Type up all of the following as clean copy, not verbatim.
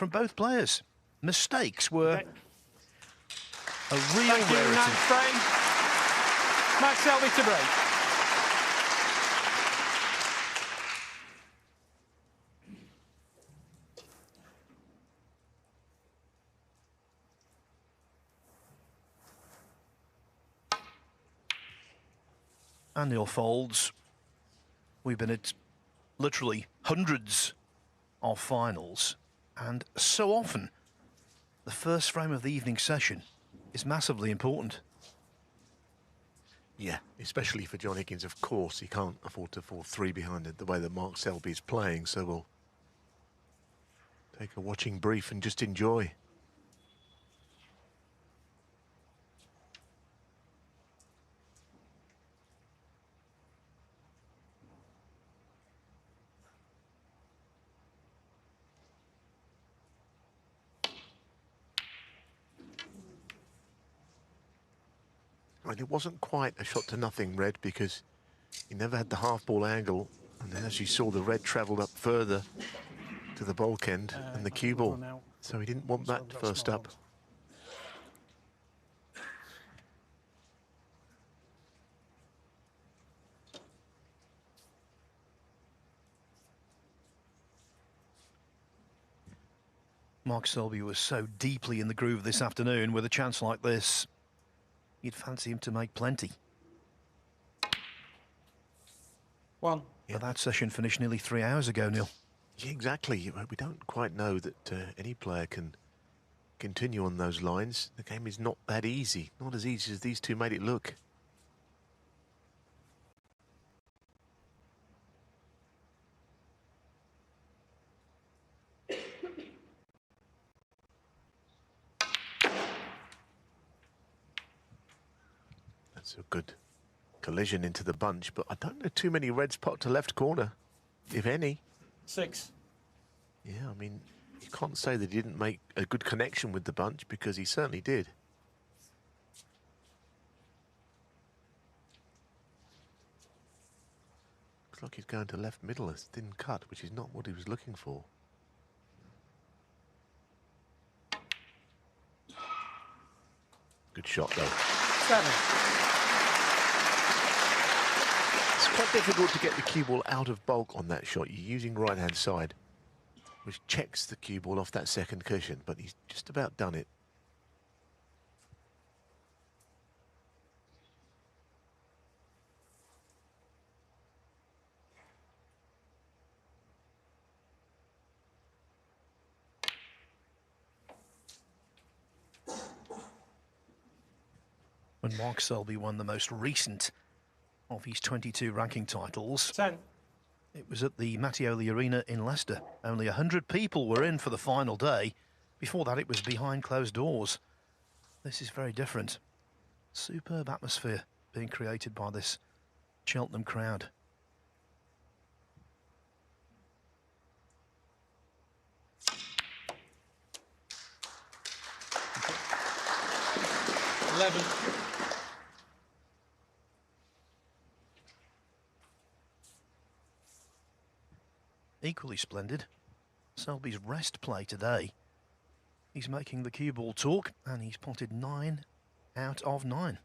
from both players. Mistakes were a real Thank you, rarity. ninth frame. Max Selby to break. And Neil folds. We've been at literally hundreds of finals, and so often the first frame of the evening session is massively important. Yeah, especially for John Higgins, of course. He can't afford to fall 3 behind it the way that Mark Selby is playing, so we'll take a watching brief and just enjoy. Right, it wasn't quite a shot to nothing, Red, because he never had the half-ball angle, and then as you saw, the red travelled up further to the bulk end and the cue ball, so he didn't want that first up. Mark Selby was so deeply in the groove this afternoon. With a chance like this, you'd fancy him to make plenty. One. But that session finished nearly 3 hours ago, Neil. Yeah, exactly. We don't quite know that any player can continue on those lines. The game is not that easy, not as easy as these two made it look. That's a good collision into the bunch, but I don't know too many reds pot to left corner, if any. 6. Yeah, I mean, you can't say that he didn't make a good connection with the bunch, because he certainly did. Looks like he's going to left middle, a thin cut, which is not what he was looking for. Good shot, though. 7. It's quite difficult to get the cue ball out of bulk on that shot. You're using right-hand side, which checks the cue ball off that second cushion, but he's just about done it. When Mark Selby won the most recent of his 22 ranking titles, 10. it was at the Mattioli Arena in Leicester. Only 100 people were in for the final day. Before that, it was behind closed doors. This is very different. Superb atmosphere being created by this Cheltenham crowd. Okay. 11. Equally splendid, Selby's rest play today. He's making the cue ball talk, and he's potted 9 out of 9.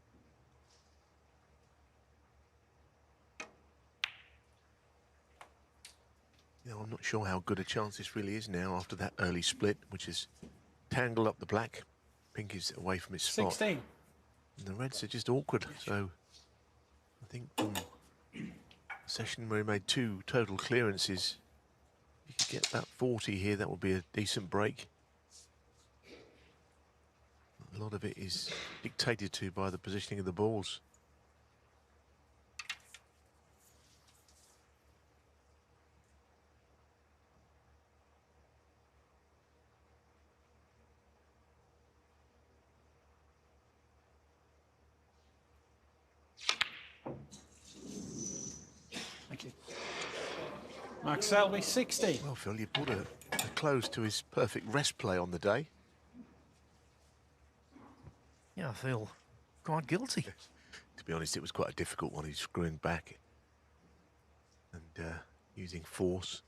You know, I'm not sure how good a chance this really is now after that early split, which has tangled up the black. Pink is away from its spot. 16. And the reds are just awkward, so I think from a session where he made 2 total clearances, you could get about 40 here. That would be a decent break. A lot of it is dictated to by the positioning of the balls. Thank you. Max Selby, 60. Well, Phil, you brought a close to his perfect rest play on the day. Yeah, I feel quite guilty. To be honest, it was quite a difficult one. He's screwing back and using force.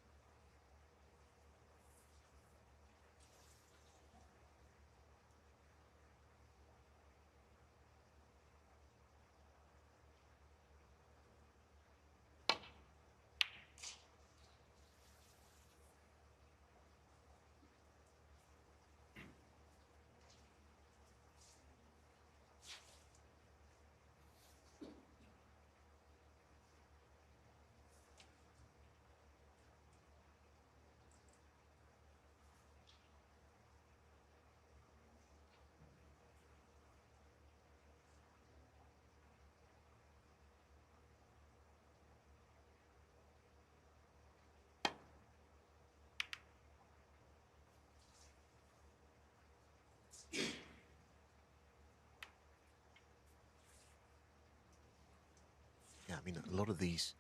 mean, a lot of these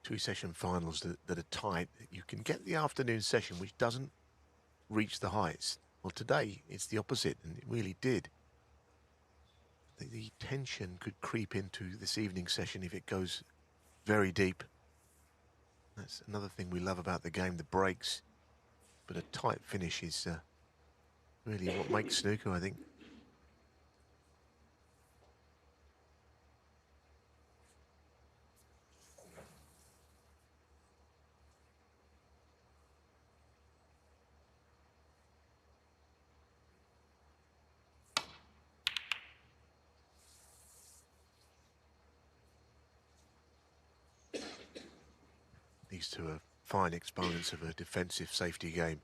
two-session finals that are tight, you can get the afternoon session, which doesn't reach the heights. Well, today it's the opposite, and it really did. The tension could creep into this evening session if it goes very deep. That's another thing we love about the game, the breaks. But a tight finish is really what makes snooker, I think. These two are fine exponents of a defensive safety game.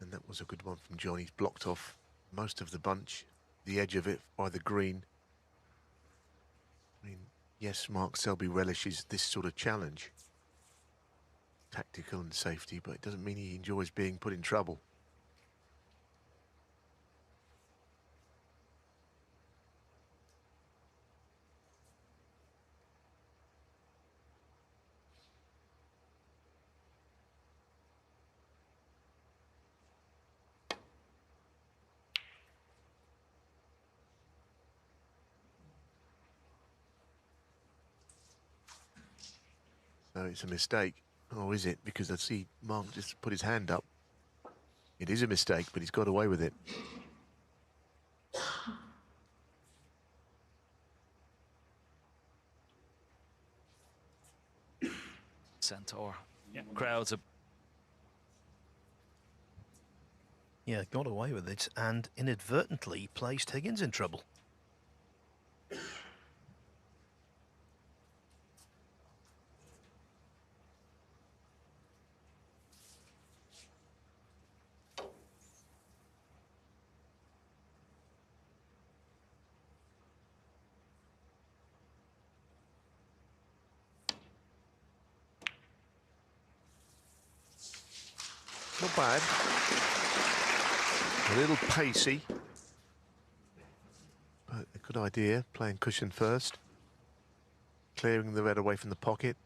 And that was a good one from John. He's blocked off most of the bunch, the edge of it by the green. I mean, yes, Mark Selby relishes this sort of challenge. Tactical and safety, but it doesn't mean he enjoys being put in trouble. So it's a mistake. Or is it? Because I see Mark just put his hand up. It is a mistake, but he's got away with it. Centaur. Yeah. Crowds are... Yeah, got away with it and inadvertently placed Higgins in trouble. Not bad. A little pacey. But a good idea, playing cushion first. Clearing the red away from the pocket.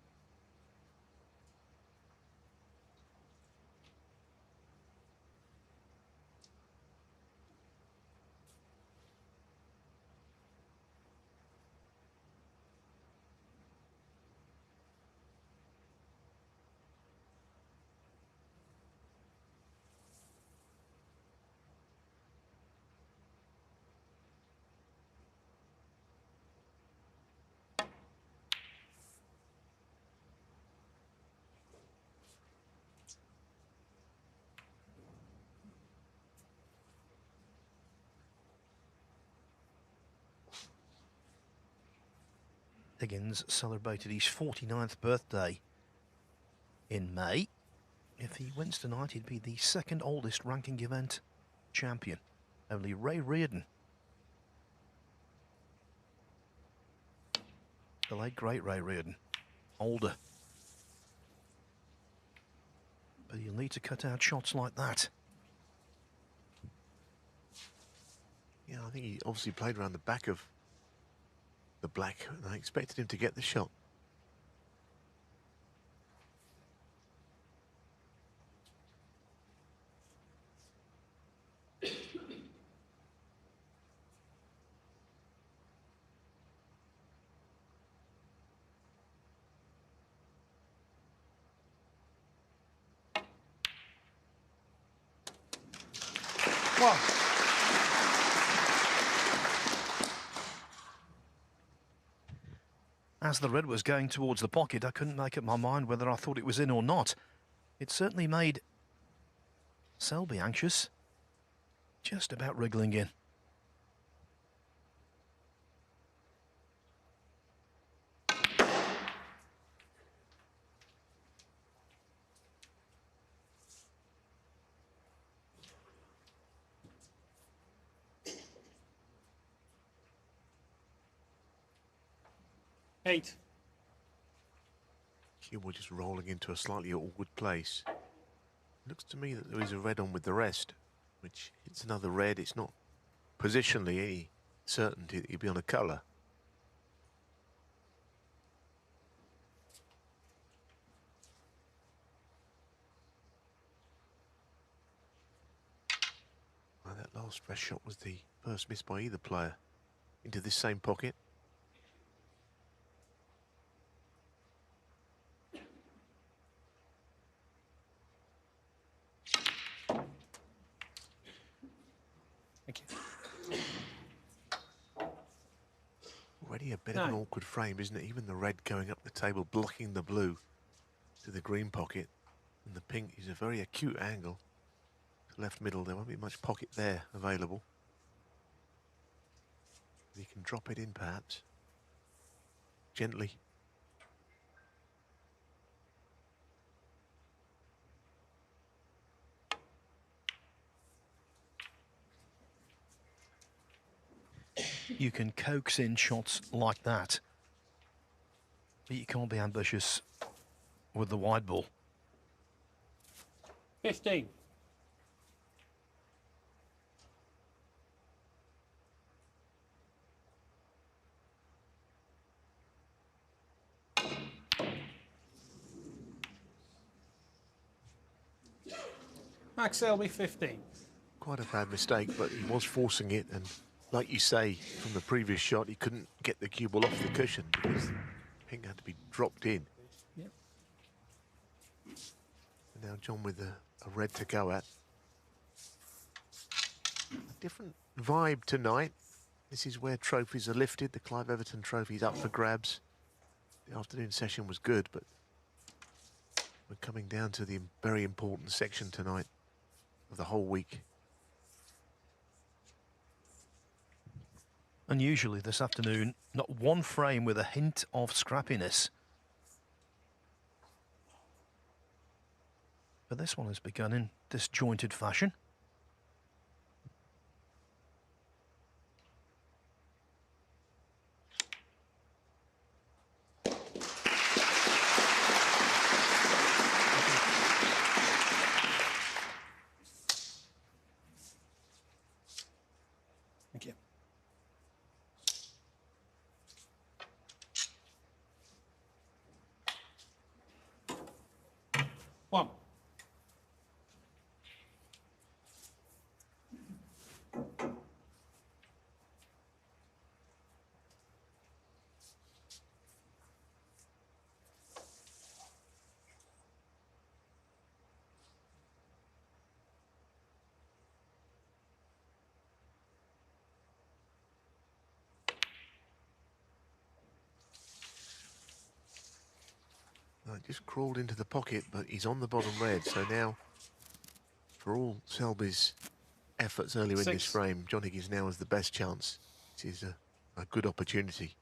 Higgins celebrated his 49th birthday in May. If he wins tonight, he'd be the second oldest ranking event champion. Only Ray Reardon, the late great Ray Reardon, older. But you'll need to cut out shots like that. Yeah, I think he obviously played around the back of the black, and I expected him to get the shot. One. As the red was going towards the pocket, I couldn't make up my mind whether I thought it was in or not. It certainly made Selby anxious, just about wriggling in. Eight. We're just rolling into a slightly awkward place. Looks to me that there is a red on with the rest, which it's another red. It's not positionally any certainty that you'd be on a colour. Last fresh shot was the first miss by either player into this same pocket. Thank you. Already a bit of an awkward frame, isn't it? Even the red going up the table, blocking the blue to the green pocket. And the pink is a very acute angle. Left middle, there won't be much pocket there available. You can drop it in perhaps. Gently. You can coax in shots like that, but you can't be ambitious with the wide ball. 15. Max Selby, 15. Quite a bad mistake, but he was forcing it, and like you say, from the previous shot, he couldn't get the cue ball off the cushion because pink had to be dropped in. Yep. And now John with a red to go at. A different vibe tonight. This is where trophies are lifted. The Clive Everton trophy is up for grabs. The afternoon session was good, but we're coming down to the very important section tonight of the whole week. Unusually this afternoon, not one frame with a hint of scrappiness. But this one has begun in disjointed fashion. Thank you. One. Just crawled into the pocket, but he's on the bottom red. So now, for all Selby's efforts earlier in this frame, John Higgins now has the best chance. It is a good opportunity.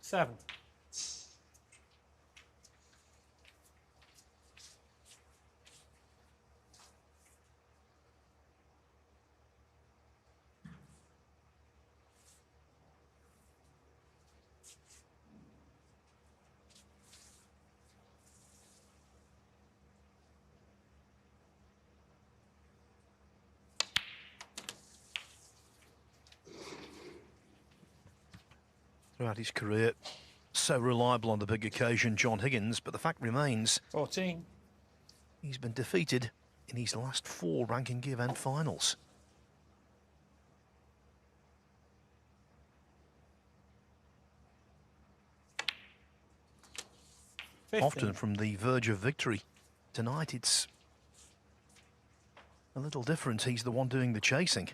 Seven. Throughout his career, so reliable on the big occasion, John Higgins, but the fact remains 14. he's been defeated in his last 4 ranking event finals. 15. Often from the verge of victory. Tonight it's a little different. He's the one doing the chasing.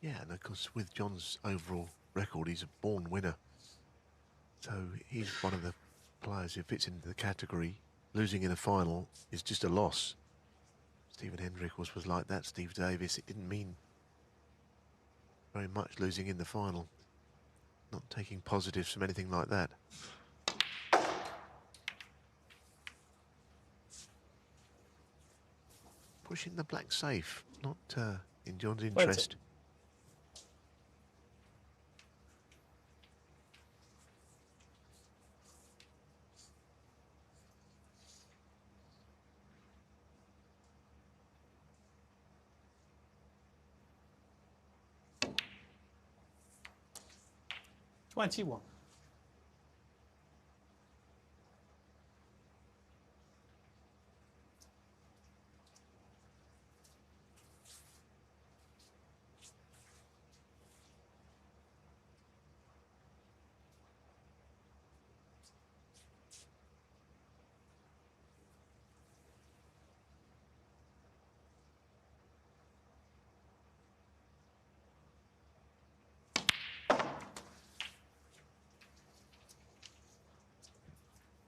Yeah, and of course, with John's overall record, he's a born winner. So he's one of the players who fits into the category. Losing in a final is just a loss. Stephen Hendrick was like that. Steve Davis, it didn't mean very much losing in the final. Not taking positives from anything like that. Pushing the black safe, not in John's interest. 21.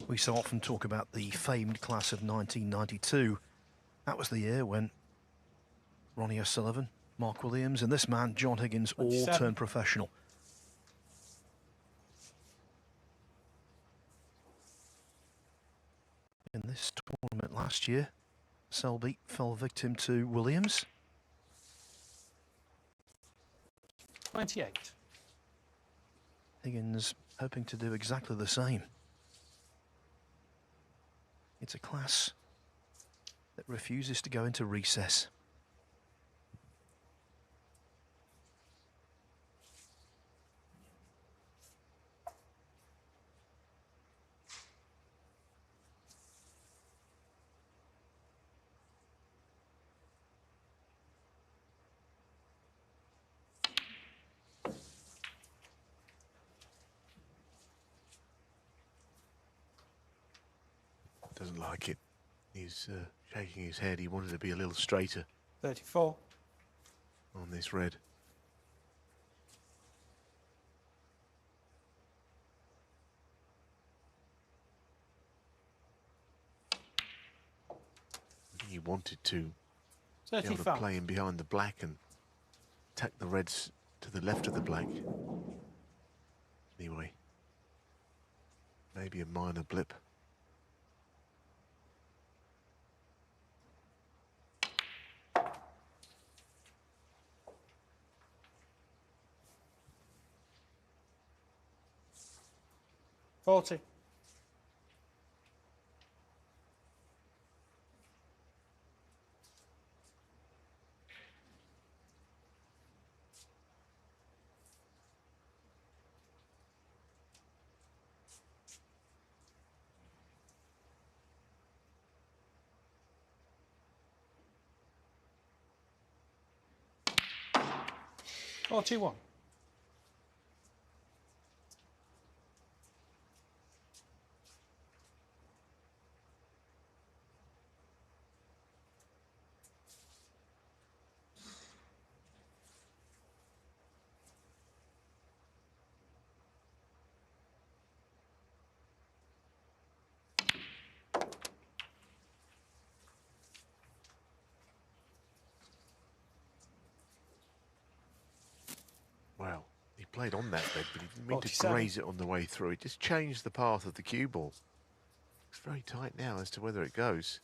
We so often talk about the famed class of 1992. That was the year when Ronnie O'Sullivan, Mark Williams, and this man, John Higgins, all 27. turned professional. In this tournament last year, Selby fell victim to Williams. 28. Higgins hoping to do exactly the same. It's a class that refuses to go into recess. Doesn't like it. He's shaking his head. He wanted to be a little straighter 34. on this red. I think he wanted to be able to 35. play in behind the black and attack the reds to the left of the black. Anyway, maybe a minor blip. Forty. Forty-one. Wow, he played on that red, but he didn't mean 47. to graze it on the way through. It just changed the path of the cue ball. It's very tight now as to whether it goes.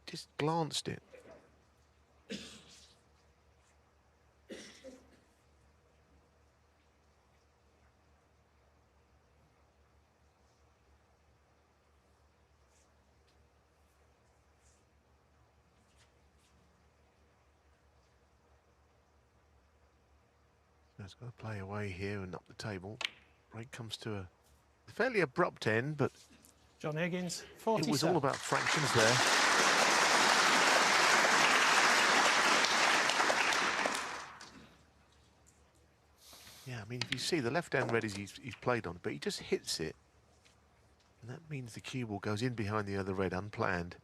Just glanced it. So it's got to play away here and up the table. Break comes to a fairly abrupt end, but John Higgins. 47. it was all about fractions there. Yeah, I mean, if you see the left-hand red is he's played on, but he just hits it. And that means the cue ball goes in behind the other red unplanned.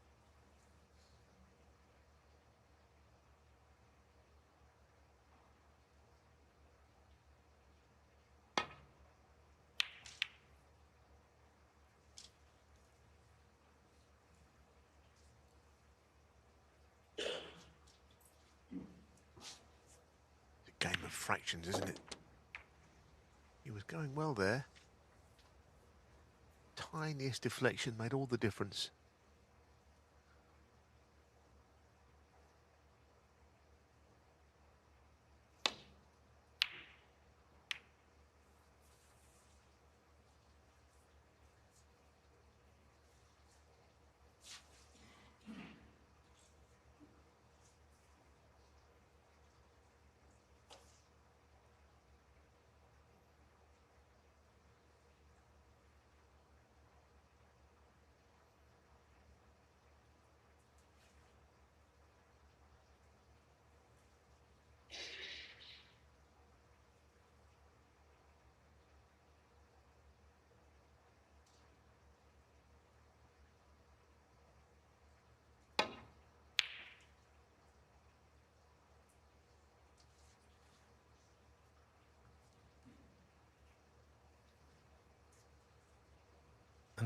It's a game of fractions, isn't it? He was going well there. Tiniest deflection made all the difference.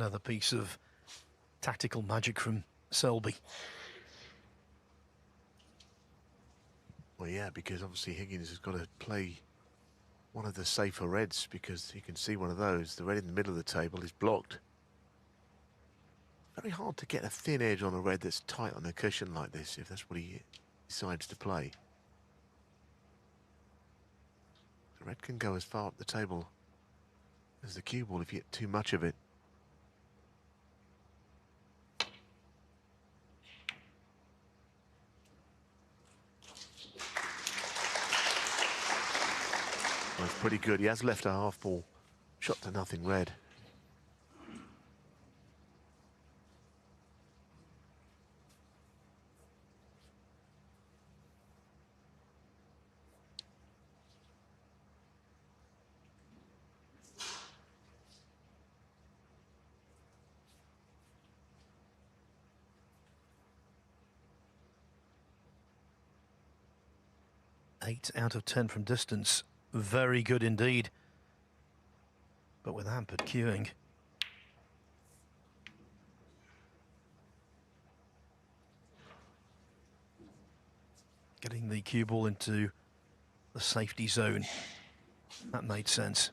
Another piece of tactical magic from Selby. Well, yeah, because obviously Higgins has got to play one of the safer reds, because you can see one of those. The red in the middle of the table is blocked. Very hard to get a thin edge on a red that's tight on a cushion like this, if that's what he decides to play. The red can go as far up the table as the cue ball if you get too much of it. Well, it's pretty good. He has left a half ball shot to nothing red. Eight out of 10 from distance. Very good indeed. But with hampered cueing. Getting the cue ball into the safety zone. That made sense.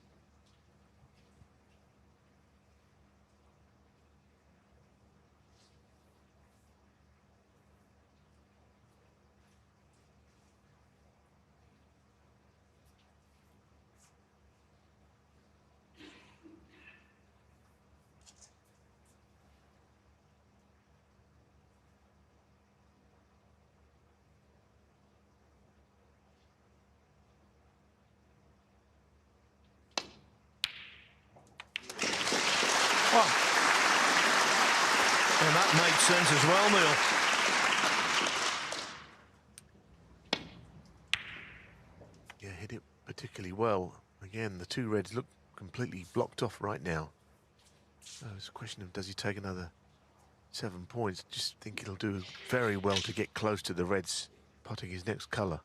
And that made sense as well, Neil. Yeah, hit it particularly well. Again, the two reds look completely blocked off right now. So it's a question of, does he take another 7 points? Just think he'll do very well to get close to the reds putting his next colour.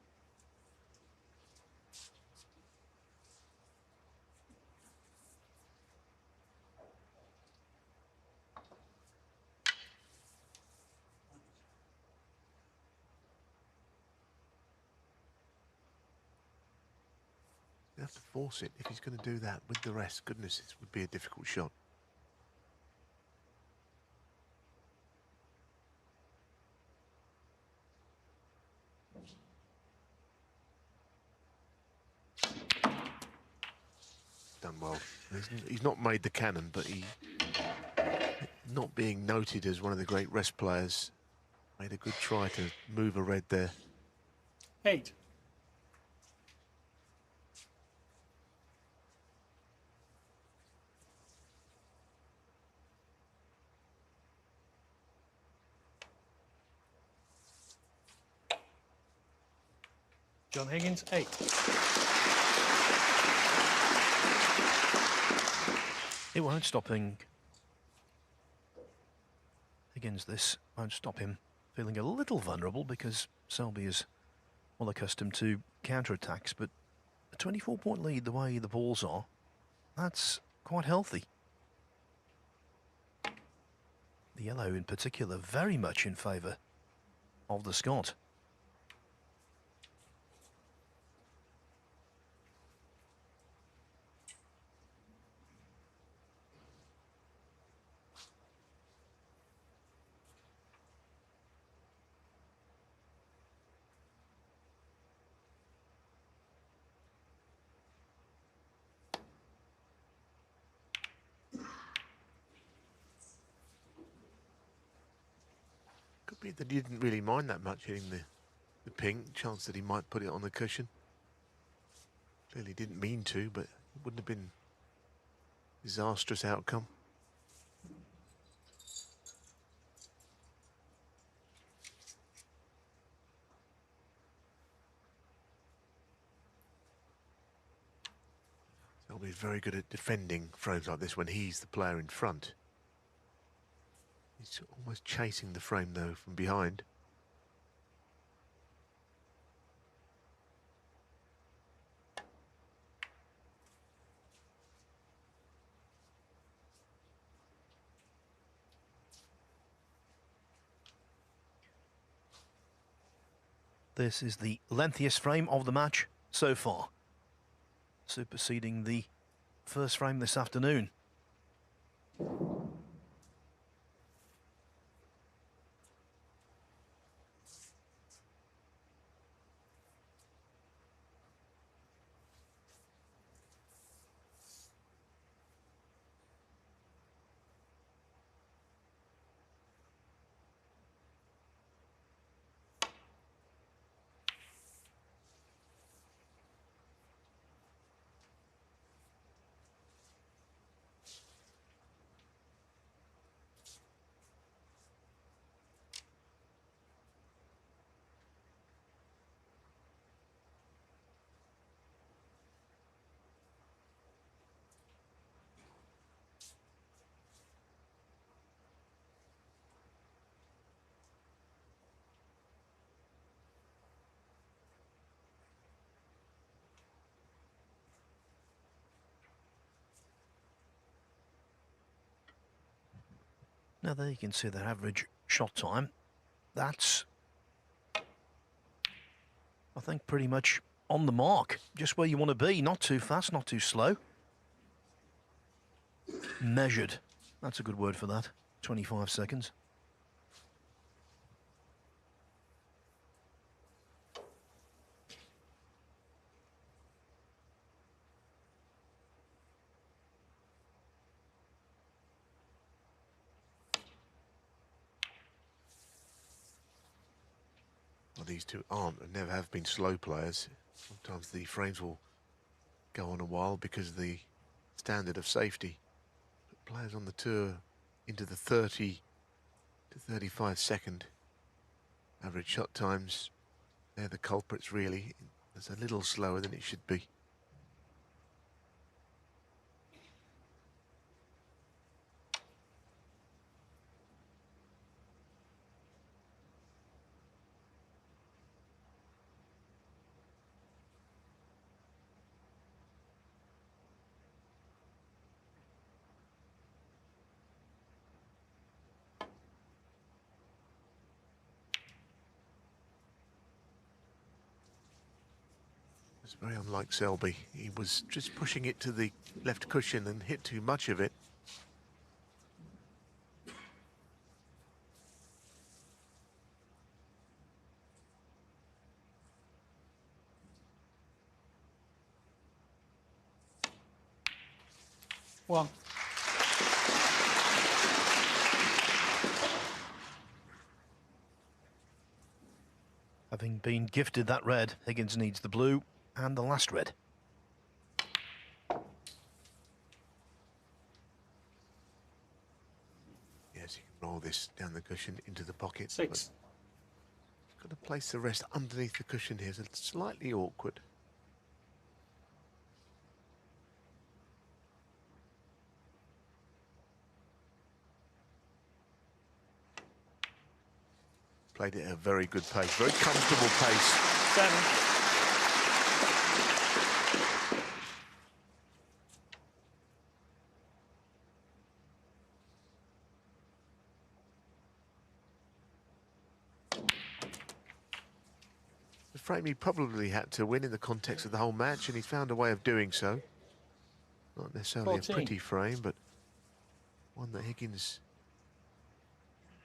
You have to force it if he's going to do that with the rest. Goodness, it would be a difficult shot. Done well. He's not made the cannon, but he, not being noted as one of the great rest players, made a good try to move a red there. 8. John Higgins, 8. It won't stop Higgins, this won't stop him feeling a little vulnerable, because Selby is well accustomed to counter-attacks, but a 24-point lead the way the balls are, that's quite healthy. The yellow in particular very much in favour of the Scot. Could be that he didn't really mind that much hitting the pink. Chance that he might put it on the cushion. Clearly didn't mean to, but it wouldn't have been a disastrous outcome. Selby is very good at defending frames like this when he's the player in front. He's almost chasing the frame though from behind. This is the lengthiest frame of the match so far, superseding the first frame this afternoon. Now there you can see their average shot time. That's, I think, pretty much on the mark, just where you want to be. Not too fast, not too slow. Measured. That's a good word for that. 25 seconds. Well, these two aren't and never have been slow players. Sometimes the frames will go on a while because of the standard of safety. But players on the tour into the 30 to 35 second average shot times, they're the culprits really. It's a little slower than it should be. It's very unlike Selby. He was just pushing it to the left cushion and hit too much of it. One. Having been gifted that red, Higgins needs the blue and the last red. Yes, you can roll this down the cushion into the pocket. 6. Got to place the rest underneath the cushion here, so it's slightly awkward. Played it at a very good pace, very comfortable pace. 7. The frame he probably had to win in the context of the whole match, and he found a way of doing so. Not necessarily 14. a pretty frame, but one that Higgins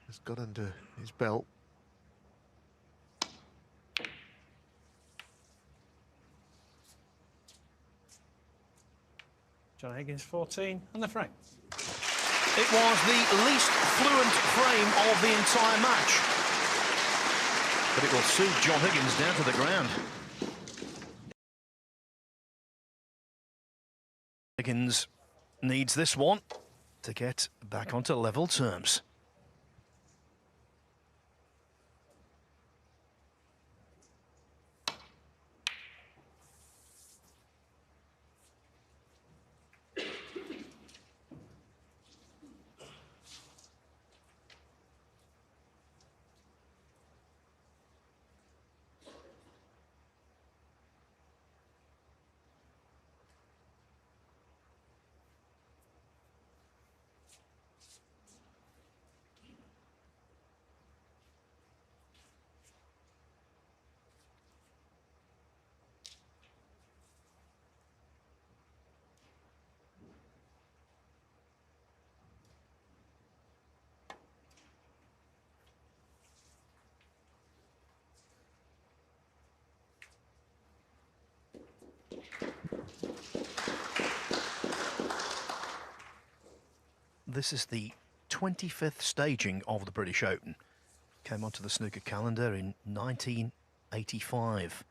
has got under his belt. John Higgins 14 and the frame. It was the least fluent frame of the entire match, but it will suit John Higgins down to the ground. Higgins needs this one to get back onto level terms. this is the 25th staging of the British Open. Came onto the snooker calendar in 1985.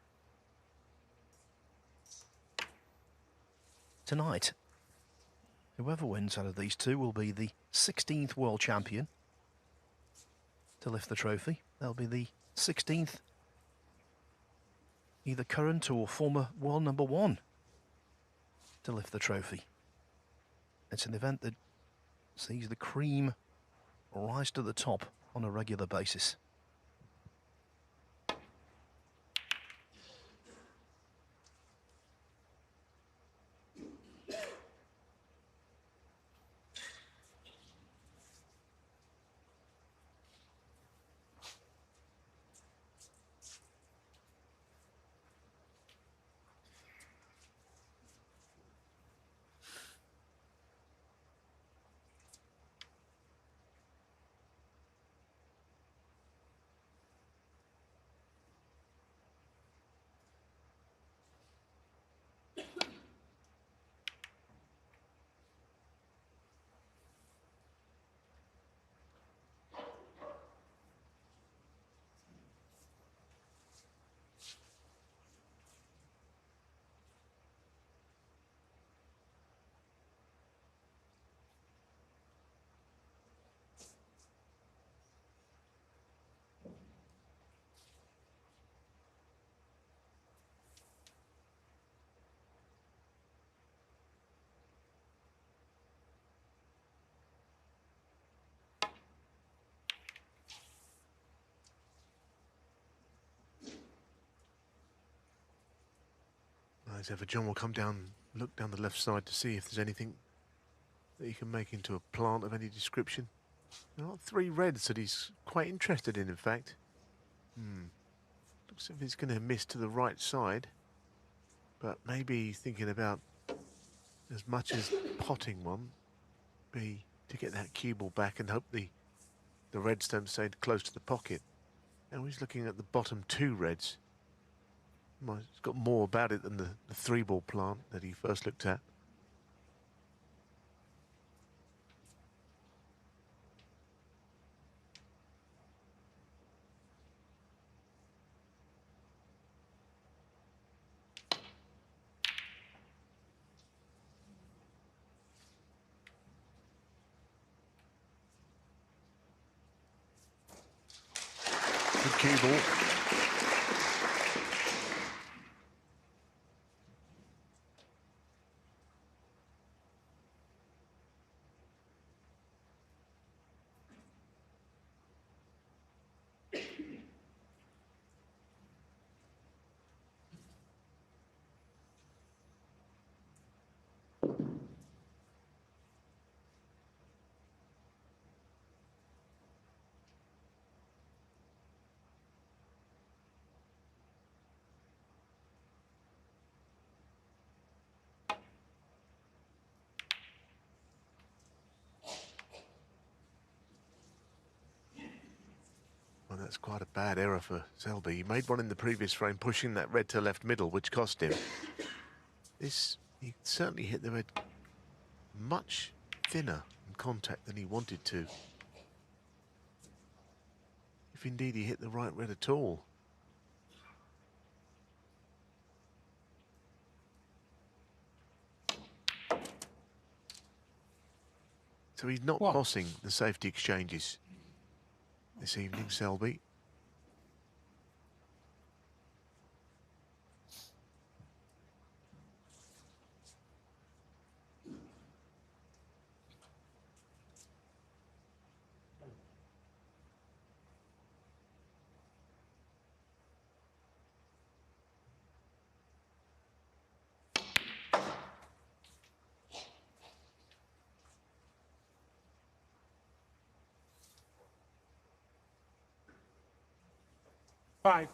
Tonight, whoever wins out of these two will be the 16th world champion to lift the trophy. They'll be the 16th either current or former world number one to lift the trophy. It's an event that sees the cream rise to the top on a regular basis. As ever, John will come down, look down the left side to see if there's anything that he can make into a plant of any description. There are 3 reds that he's quite interested in fact. Looks as if he's going to miss to the right side, but maybe thinking about as much as potting one, be to get that cue ball back and hope the reds don't stay close to the pocket. Now he's looking at the bottom 2 reds. It's got more about it than the 3-ball plant that he first looked at. Good cue ball. Well, that's quite a bad error for Selby. He made one in the previous frame, pushing that red to left middle, which cost him. He certainly hit the red much thinner in contact than he wanted to. If indeed he hit the right red at all. So he's not bossing the safety exchanges this evening, Selby. Five.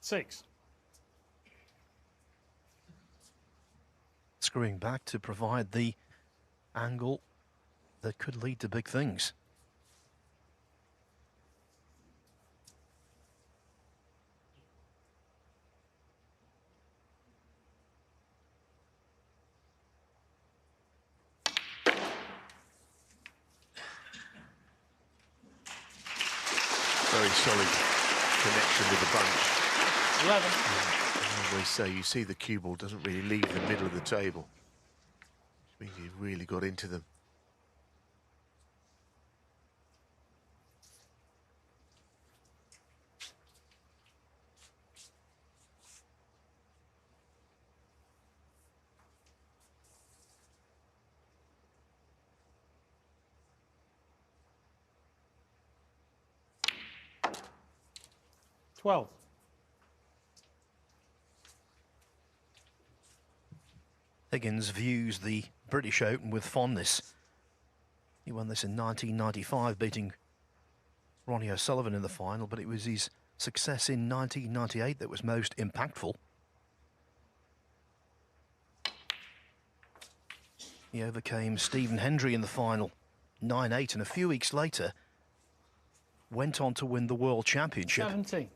6. Screwing back to provide the angle that could lead to big things. solid connection with the bunch. 11. I always say you see the cue ball doesn't really leave the middle of the table, which means you've really got into them. Higgins views the British Open with fondness. He won this in 1995, beating Ronnie O'Sullivan in the final, but it was his success in 1998 that was most impactful. He overcame Stephen Hendry in the final, 9-8, and a few weeks later went on to win the World Championship. 17.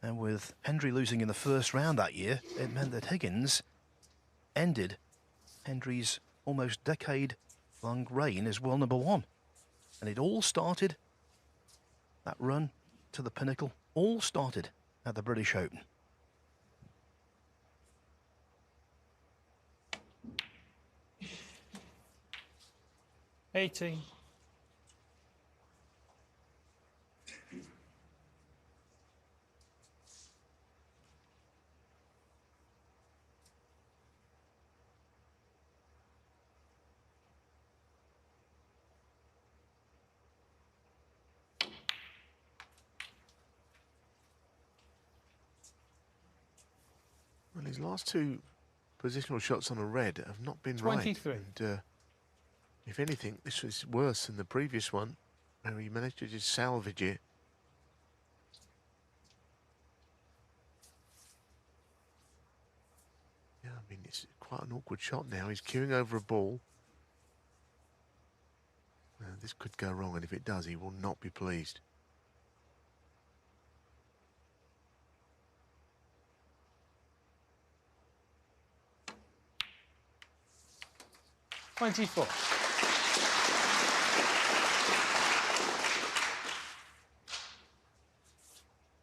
And with Hendry losing in the first round that year, it meant that Higgins ended Hendry's almost decade-long reign as world number one. And it all started, that run to the pinnacle, all started at the British Open. $18. Well, his last two positional shots on a red have not been 23. right. And if anything, this was worse than the previous one, where he managed to just salvage it. Yeah, I mean, it's quite an awkward shot now. He's queuing over a ball. This could go wrong, and if it does, he will not be pleased. $24.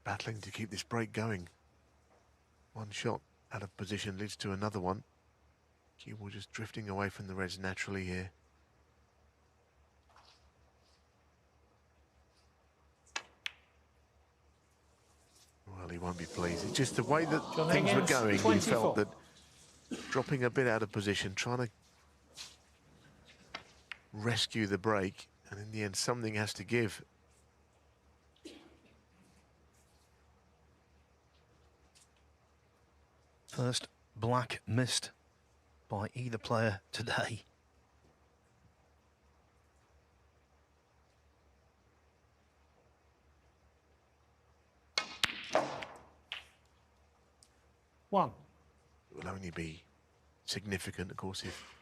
Battling to keep this break going. One shot out of position leads to another one. Cue ball just drifting away from the reds naturally here. Well, he won't be pleased. It's just the way that things were going. He 24. felt that dropping a bit out of position, trying to rescue the break, and in the end something has to give. First black missed by either player today. One. It will only be significant, of course, if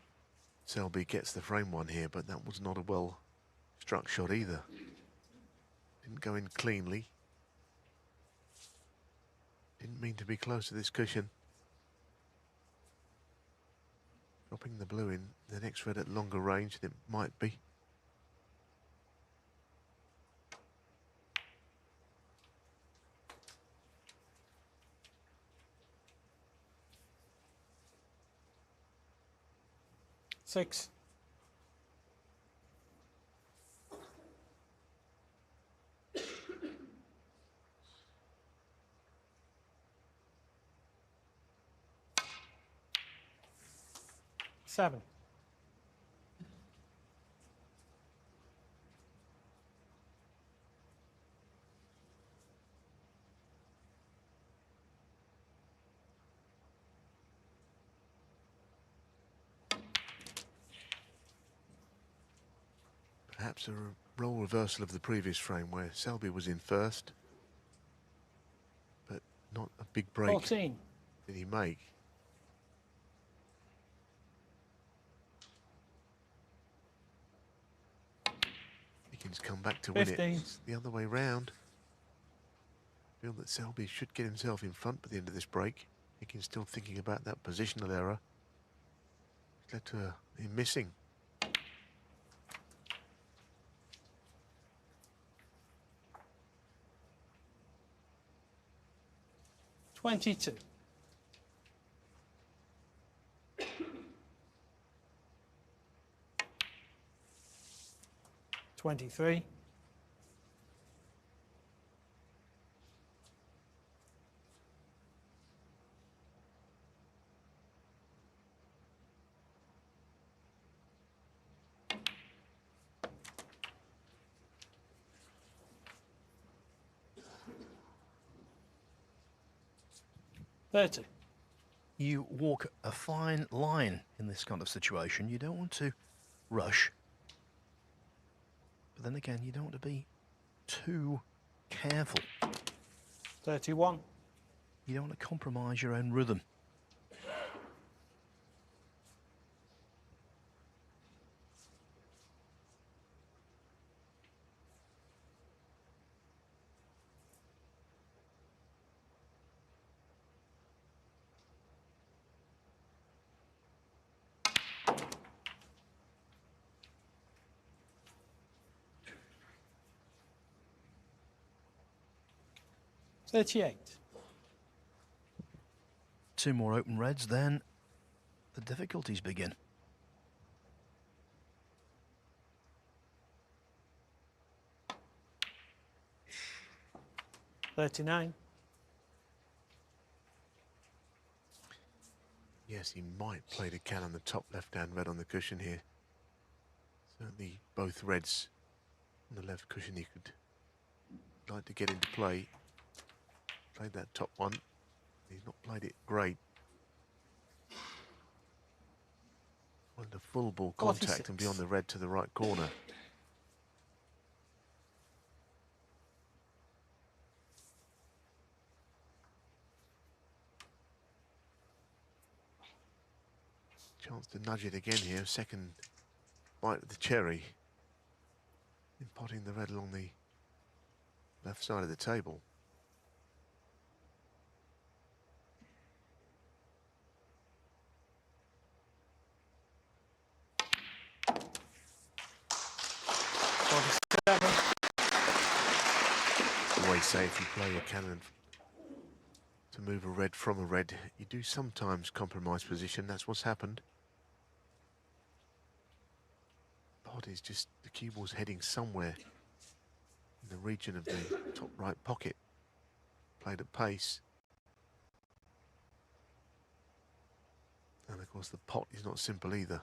Selby gets the frame one here, but that was not a well struck shot either. Didn't go in cleanly. Didn't mean to be close to this cushion. Dropping the blue in the next red at longer range than it might be. Six. Seven. Perhaps a role reversal of the previous frame where Selby was in first, but not a big break 14. did he make. Higgins come back to win 15. it. It's the other way round. Feel that Selby should get himself in front by the end of this break. Higgins still thinking about that positional error. It's led to him missing. 22. $23. $30. You walk a fine line in this kind of situation. You don't want to rush, but then again, you don't want to be too careful. 31. You don't want to compromise your own rhythm. $38. Two more open reds, then the difficulties begin. $39. Yes, he might play the can on the top left-hand red on the cushion here. Certainly both reds on the left cushion he could like to get into play. Played that top one. He's not played it great. Wanted a full ball contact 46. and be on the red to the right corner. Chance to nudge it again here. Second bite of the cherry. In potting the red along the left side of the table. Always say if you play a cannon to move a red from a red, you do sometimes compromise position. That's what's happened. Pot is just, the cue ball's heading somewhere in the region of the top right pocket. Played at pace. And of course the pot is not simple either.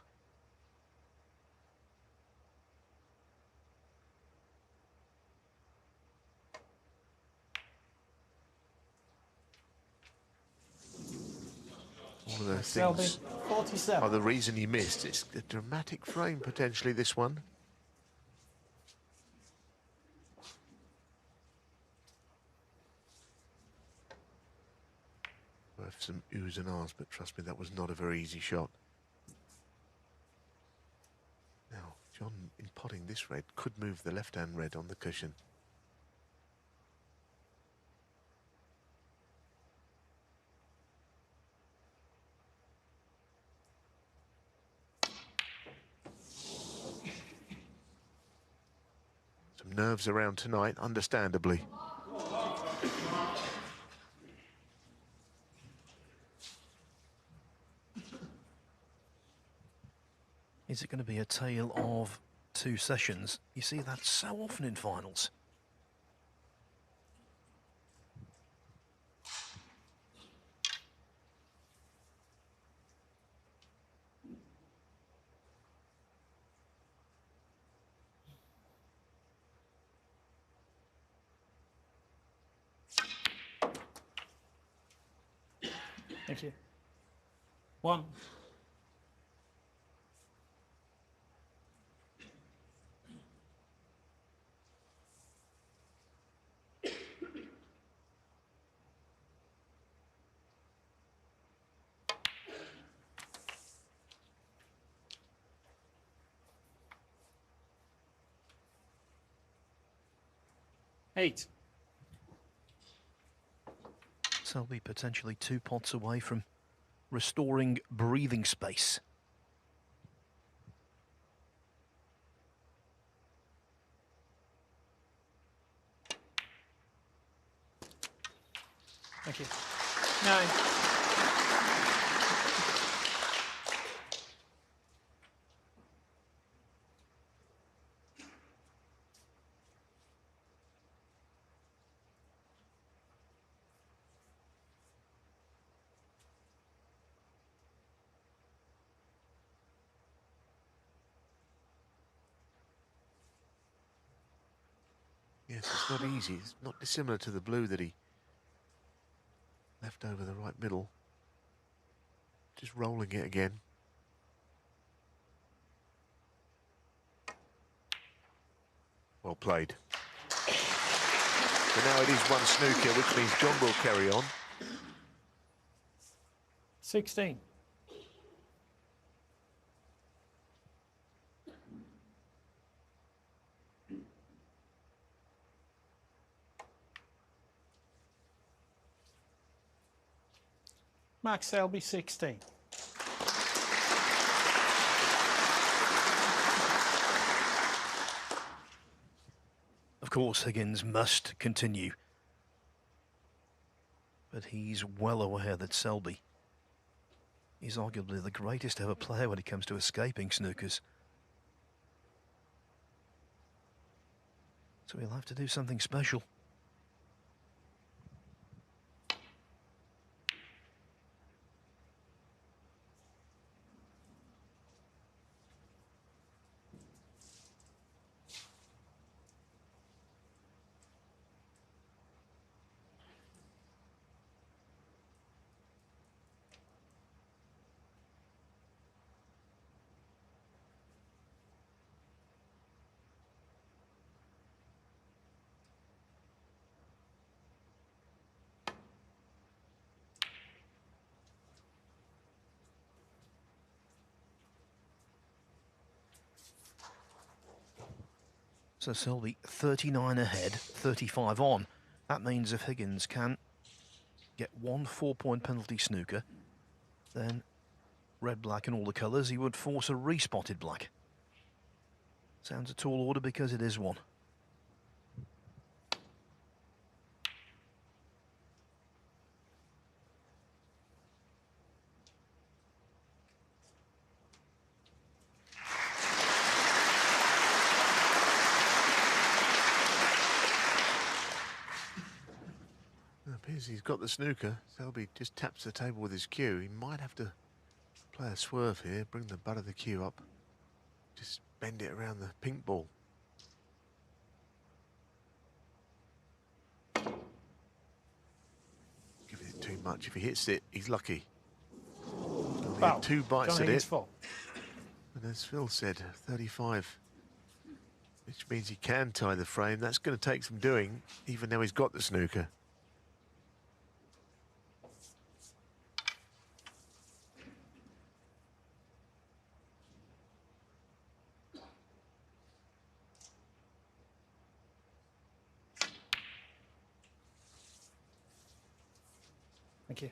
All of those Selby, things 47. are the reason he missed. It's a dramatic frame potentially, this one. Worth some oohs and ahs, but trust me, that was not a very easy shot. Now, John, in potting this red, could move the left-hand red on the cushion. Some nerves around tonight, understandably. Is it going to be a tale of two sessions? You see that so often in finals. Thank you. 1. $8. Selby potentially 2 pots away from restoring breathing space. Thank you. 9. Yes, it's not easy. It's not dissimilar to the blue that he left over the right middle. Just rolling it again. Well played. So now it is one snooker, which means John will carry on. 16. Mark Selby, 16. Of course, Higgins must continue. But he's well aware that Selby is arguably the greatest ever player when it comes to escaping snookers. So he'll have to do something special. So Selby 39 ahead, 35 on. That means if Higgins can get one 4-point penalty snooker, then red, black and all the colours, he would force a respotted black. Sounds a tall order because it is one. It appears he's got the snooker. Selby just taps the table with his cue. He might have to play a swerve here, bring the butt of the cue up. Just bend it around the pink ball. Give it too much. If he hits it, he's lucky. Only Foul. had 2 bites John at Higgins, it. fault. And as Phil said, 35. Which means he can tie the frame. That's going to take some doing, even though he's got the snooker. Thank you.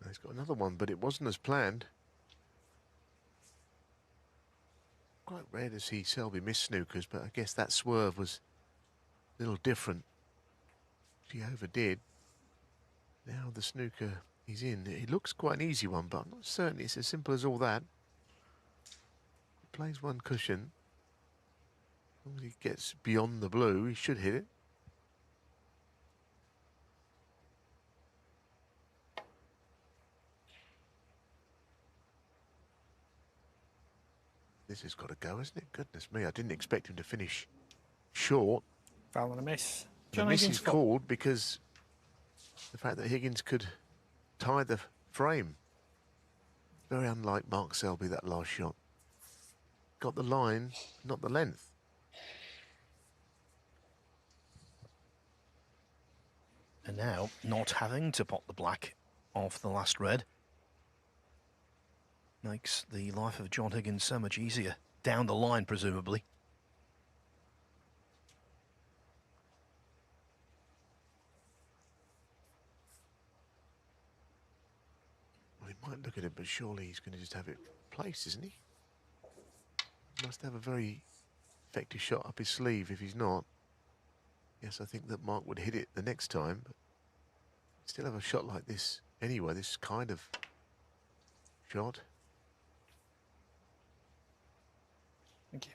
He's got another one, but it wasn't as planned. Quite rare to see Selby miss snookers, but I guess that swerve was a little different. She overdid. Now the snooker is in. It looks quite an easy one, but I'm not certain it's as simple as all that. Plays one cushion. As long as he gets beyond the blue, he should hit it. This has got to go, hasn't it? Goodness me, I didn't expect him to finish short. Foul and a miss. The miss is called because the fact that Higgins could tie the frame. Very unlike Mark Selby, that last shot. Got the line, not the length. And now, not having to pot the black off the last red makes the life of John Higgins so much easier. Down the line, presumably. Well, he might look at it, but surely he's going to just have it placed, isn't he? He must have a very effective shot up his sleeve if he's not. Yes, I think that Mark would hit it the next time, but still have a shot like this anyway, this kind of shot. Thank you.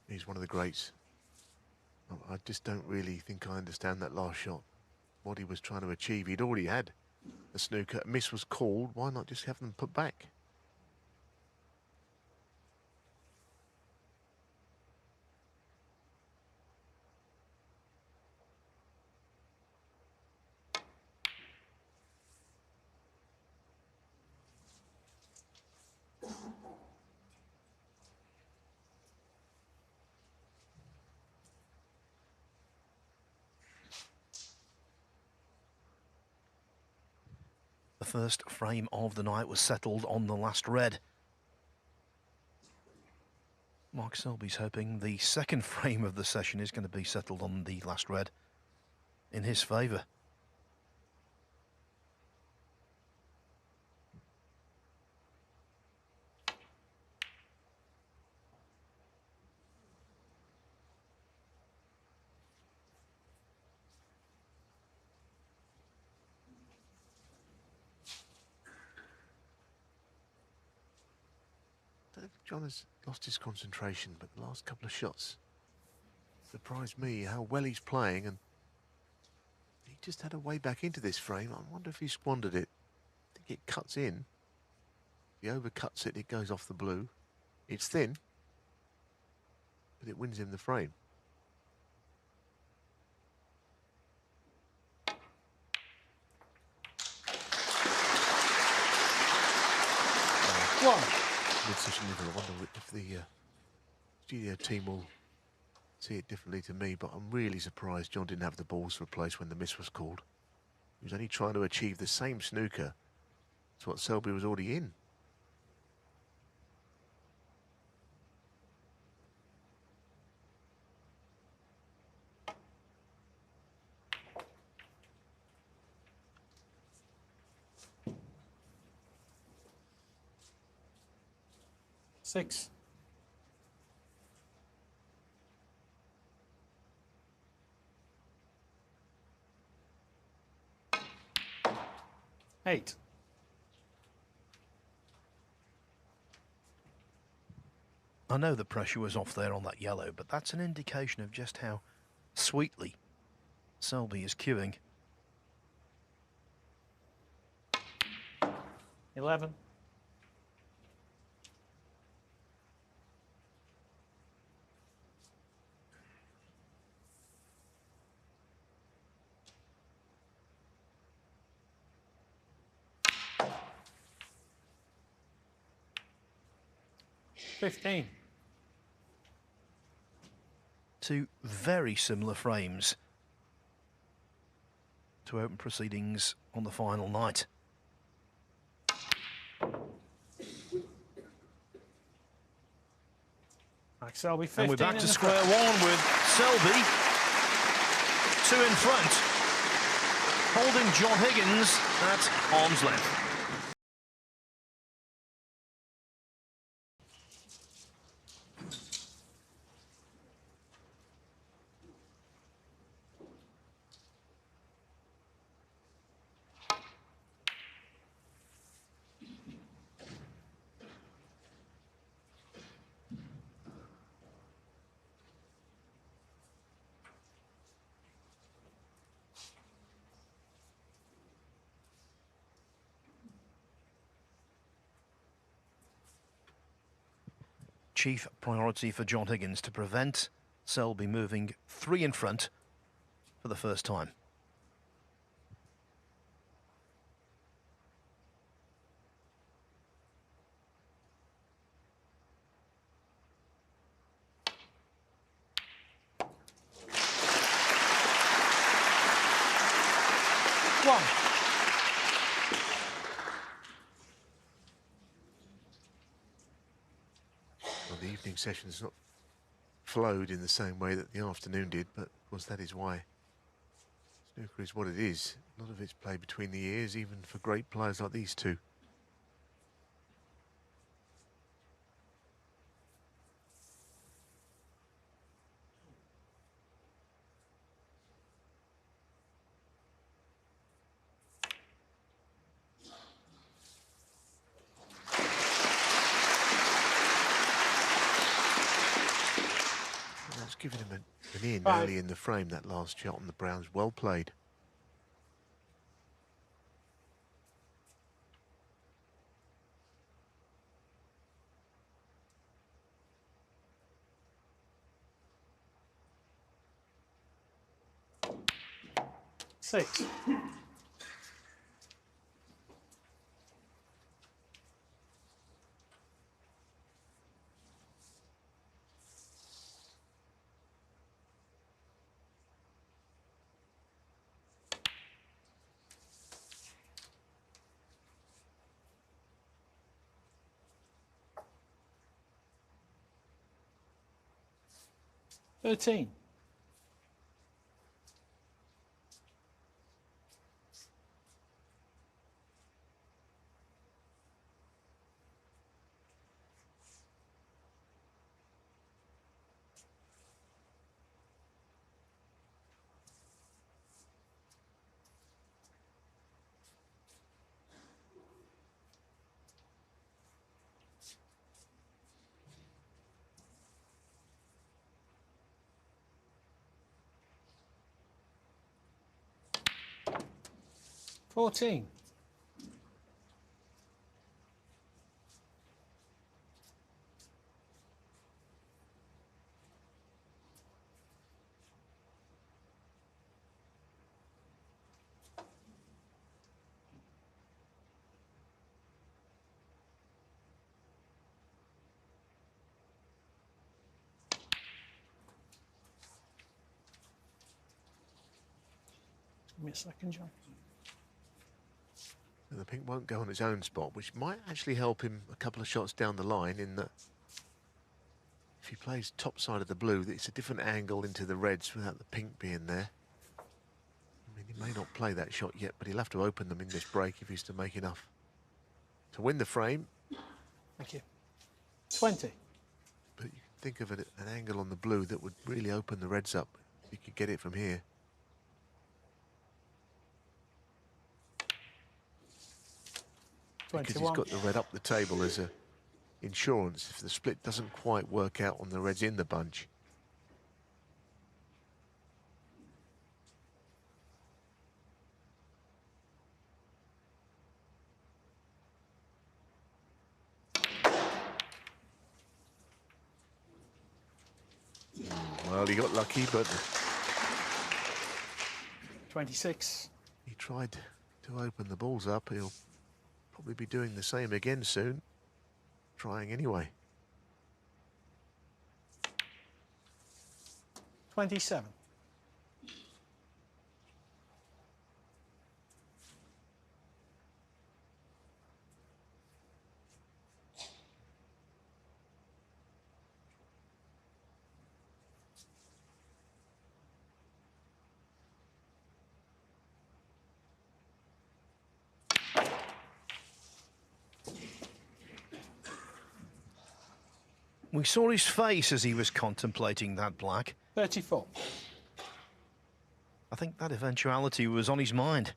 He's one of the greats. I just don't really think I understand that last shot. What he was trying to achieve. He'd already had a snooker. A miss was called. Why not just have them put back? The first frame of the night was settled on the last red. Mark Selby's hoping the second frame of the session is going to be settled on the last red in his favour. I don't think John has lost his concentration, but the last couple of shots surprised me how well he's playing, and he just had a way back into this frame. I wonder if he squandered it. I think it cuts in. If he overcuts it, it goes off the blue. It's thin, but it wins him the frame. One. Mid-session level. I wonder if the studio team will see it differently to me, but I'm really surprised John didn't have the balls to replace when the miss was called. He was only trying to achieve the same snooker as what Selby was already in. Six. Eight. I know the pressure was off there on that yellow, but that's an indication of just how sweetly Selby is cueing. 11. $15. Two very similar frames to open proceedings on the final night. Selby 15. And we're back to square one with Selby two in front, holding John Higgins at arm's length. Chief priority for John Higgins to prevent Selby moving three in front for the first time. One. Well, the evening session's not flowed in the same way that the afternoon did, but of course that is why snooker is what it is. A lot of it's played between the ears, even for great players like these two. That's given him an in early in the frame, that last shot on the Browns. Well played. Six. $13. $14. Give me a second, John. And the pink won't go on its own spot, which might actually help him a couple of shots down the line, in that if he plays top side of the blue, it's a different angle into the reds without the pink being there. I mean, he may not play that shot yet, but he'll have to open them in this break if he's to make enough to win the frame. Thank you. 20. But you can think of an angle on the blue that would really open the reds up if you could get it from here. Because he's got the red up the table as a insurance if the split doesn't quite work out on the reds in the bunch. Well, he got lucky, but 26. he tried to open the balls up. He'll probably be doing the same again soon. Trying anyway. 27. We saw his face as he was contemplating that black. 34. I think that eventuality was on his mind.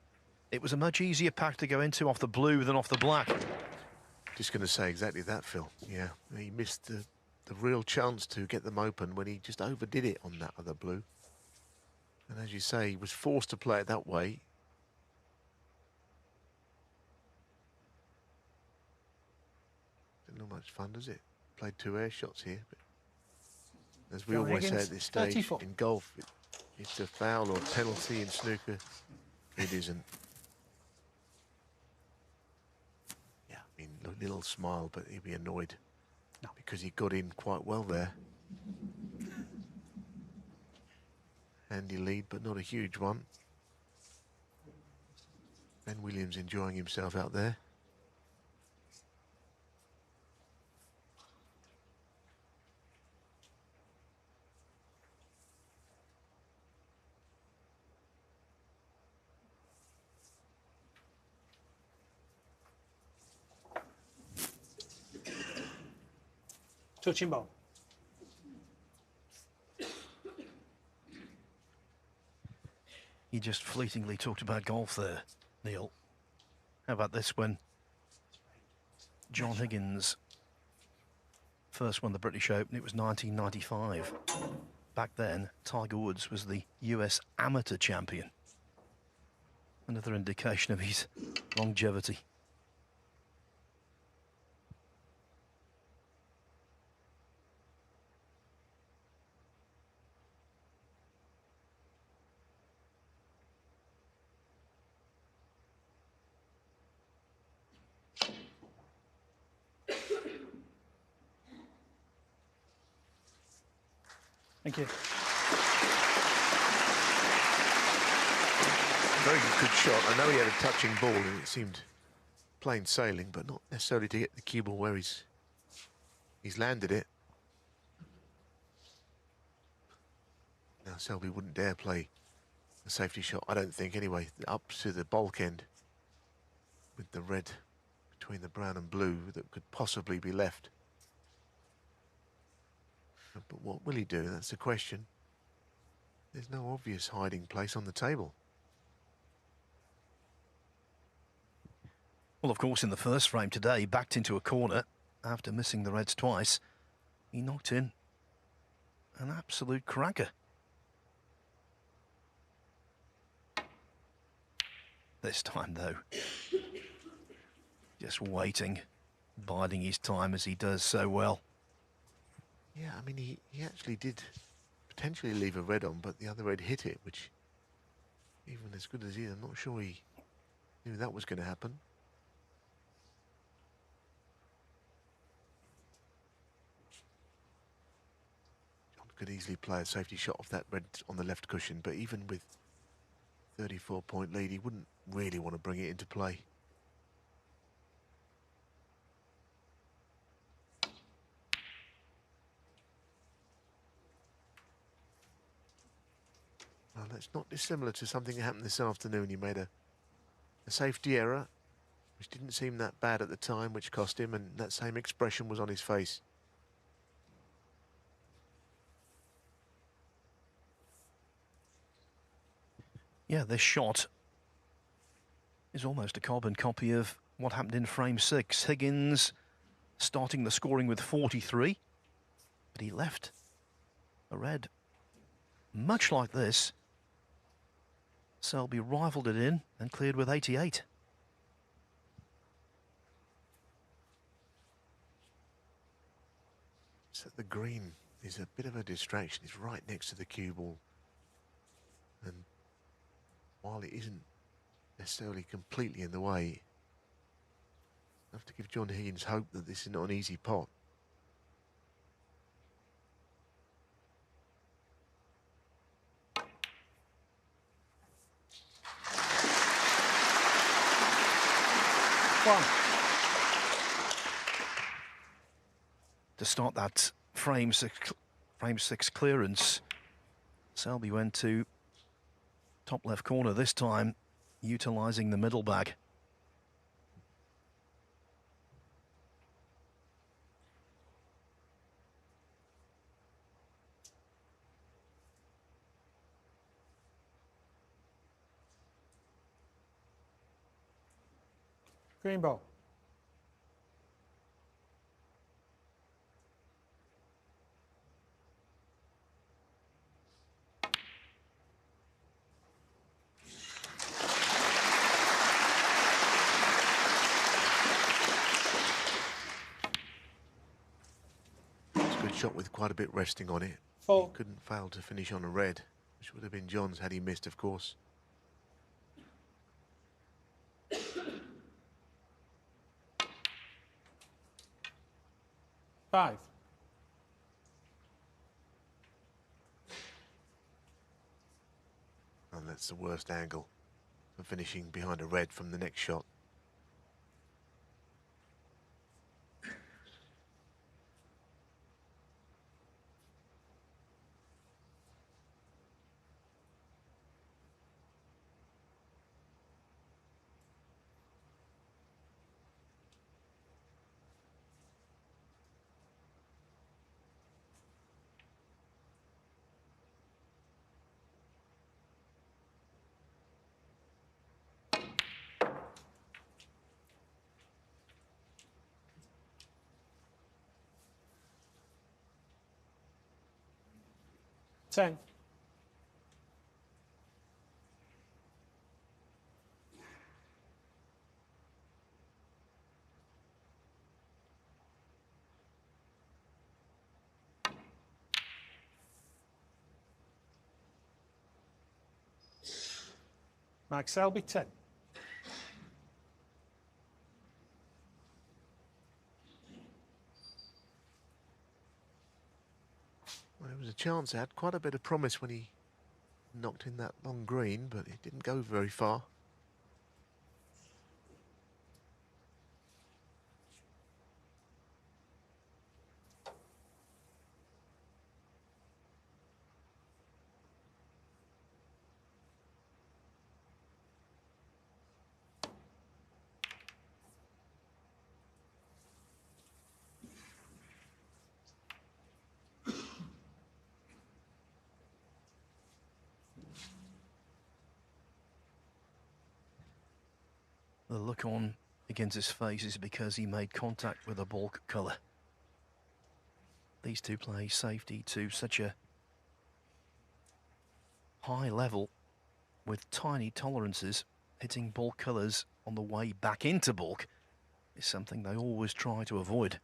It was a much easier pack to go into off the blue than off the black. Just going to say exactly that, Phil. Yeah, he missed the real chance to get them open when he just overdid it on that other blue. And as you say, he was forced to play it that way. Didn't look much fun, does it? Played 2 air shots here. But as we John always say Higgins, at this stage 34. in golf, it's a foul or penalty. In snooker, it isn't. Yeah, I mean, a little smile, but he'd be annoyed. No. Because he got in quite well there. Handy lead, but not a huge one. Ben Williams enjoying himself out there. Touching ball. You just fleetingly talked about golf there, Neil. How about this when John Higgins first won the British Open? It was 1995. Back then, Tiger Woods was the US amateur champion. Another indication of his longevity. Thank you. Very good shot. I know he had a touching ball and it seemed plain sailing, but not necessarily to get the cue ball where he's landed it. Now Selby wouldn't dare play a safety shot, I don't think anyway, up to the bulk end with the red between the brown and blue that could possibly be left. But what will he do? That's the question. There's no obvious hiding place on the table. Well, of course, in the first frame today, backed into a corner after missing the reds twice. He knocked in an absolute cracker. This time, though, just waiting, biding his time as he does so well. Yeah, I mean, he actually did potentially leave a red on, but the other red hit it, which, even as good as he is, I'm not sure he knew that was going to happen. John could easily play a safety shot off that red on the left cushion, but even with 34-point lead, he wouldn't really want to bring it into play. Well, that's not dissimilar to something that happened this afternoon. He made a safety error, which didn't seem that bad at the time, which cost him, and that same expression was on his face. Yeah, this shot is almost a carbon copy of what happened in frame 6. Higgins starting the scoring with 43, but he left a red much like this. Selby rifled it in and cleared with 88. So the green is a bit of a distraction. It's right next to the cue ball. And while it isn't necessarily completely in the way, I have to give John Higgins hope that this is not an easy pot. One. To start that frame six clearance, Selby went to top left corner this time, utilising the middle bag. Green ball. It's a good shot with quite a bit resting on it. Four. Couldn't fail to finish on a red, which would have been John's had he missed, of course. Five. And that's the worst angle for finishing behind a red from the next shot. Ten. Mark Selby, 10. Well, there was a chance. It had quite a bit of promise when he knocked in that long green, but it didn't go very far. The look on Higgins' face is because he made contact with a ball colour. These two play safety to such a high level with tiny tolerances. Hitting ball colours on the way back into balk is something they always try to avoid.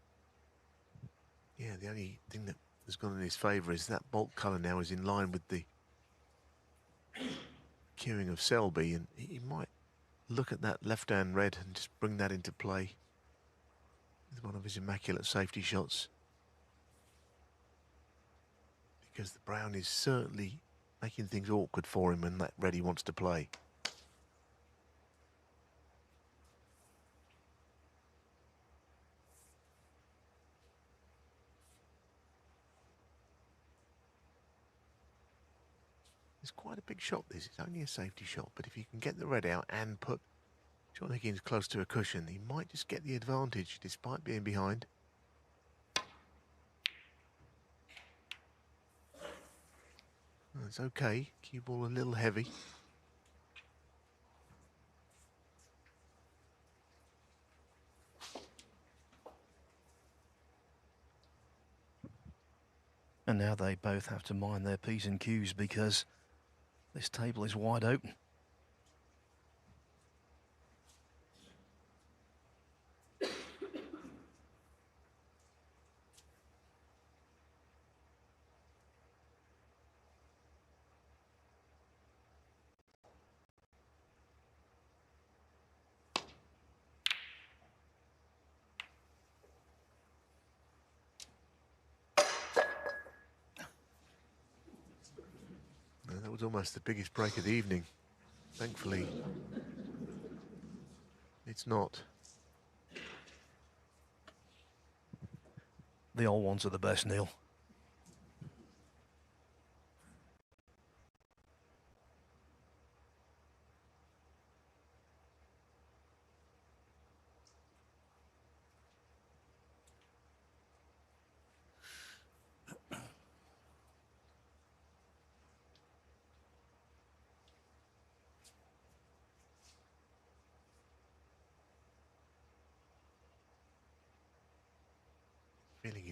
Yeah, the only thing that has gone in his favour is that bulk colour now is in line with the cueing of Selby, and he might look at that left-hand red and just bring that into play with one of his immaculate safety shots. Because the brown is certainly making things awkward for him when that red he wants to play. It's quite a big shot, this. It's only a safety shot, but if you can get the red out and put John Higgins close to a cushion, he might just get the advantage despite being behind. Oh, it's okay. Cue ball a little heavy. And now they both have to mind their P's and Q's because this table is wide open. That was almost the biggest break of the evening. Thankfully, it's not. The old ones are the best, Neil.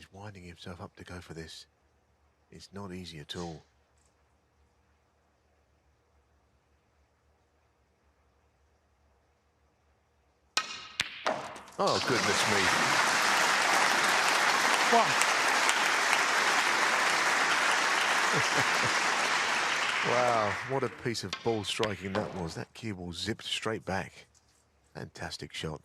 He's winding himself up to go for this. It's not easy at all. Oh, goodness me. One. Wow, what a piece of ball striking that was. That cue ball zipped straight back. Fantastic shot.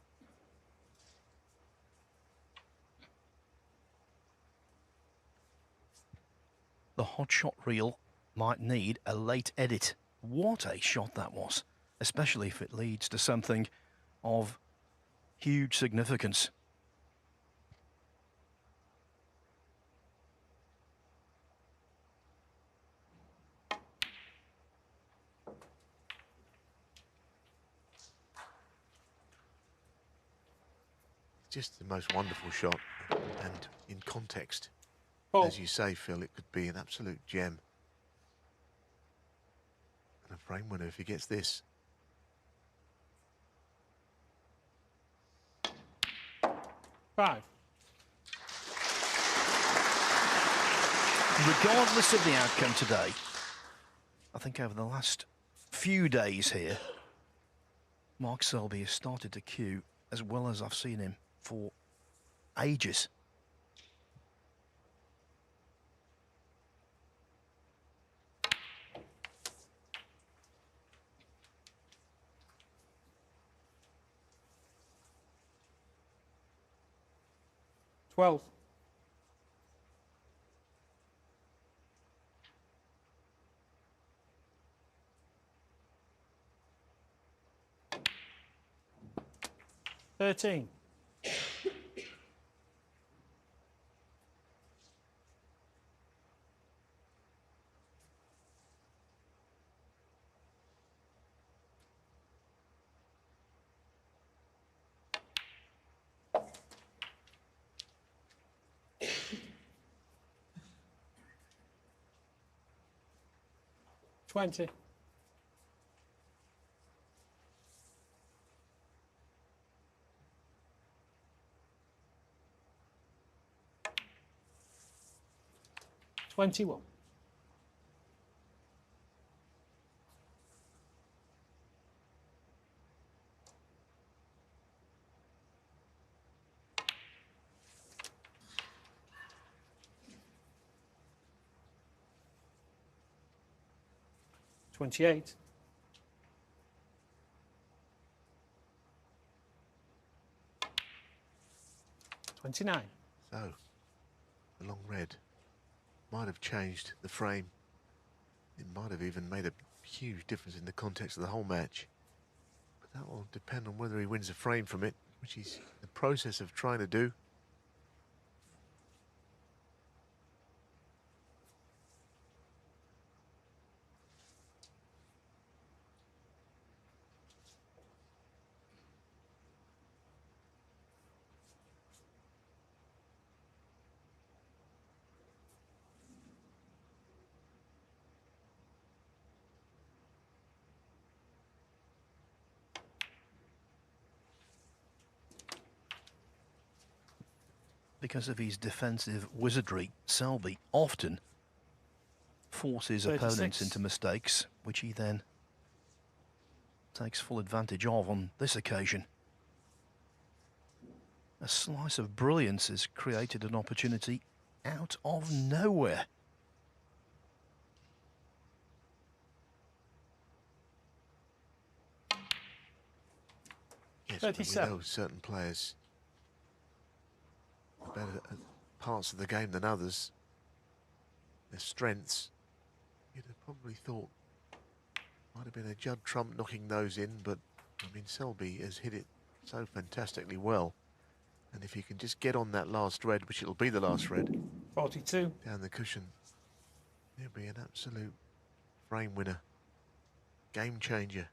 The hot shot reel might need a late edit. What a shot that was, especially if it leads to something of huge significance. Just the most wonderful shot, and in context, Ball. as you say, Phil, it could be an absolute gem. And a frame winner if he gets this. Five. Regardless of the outcome today, I think over the last few days here, Mark Selby has started to cue as well as I've seen him for ages. Twelve. Thirteen. 20. 21. 28. 29. So, the long red might have changed the frame. It might have even made a huge difference in the context of the whole match. But that will depend on whether he wins a frame from it, which he's in the process of trying to do. Because of his defensive wizardry, Selby often forces 36. opponents into mistakes, which he then takes full advantage of on this occasion. A slice of brilliance has created an opportunity out of nowhere. Yes, but we 37. know certain players are better at parts of the game than others. Their strengths, you'd have probably thought might have been a Judd Trump knocking those in, but I mean Selby has hit it so fantastically well. And if he can just get on that last red, which it'll be the last red, 42. down the cushion, it'll be an absolute frame winner, game changer.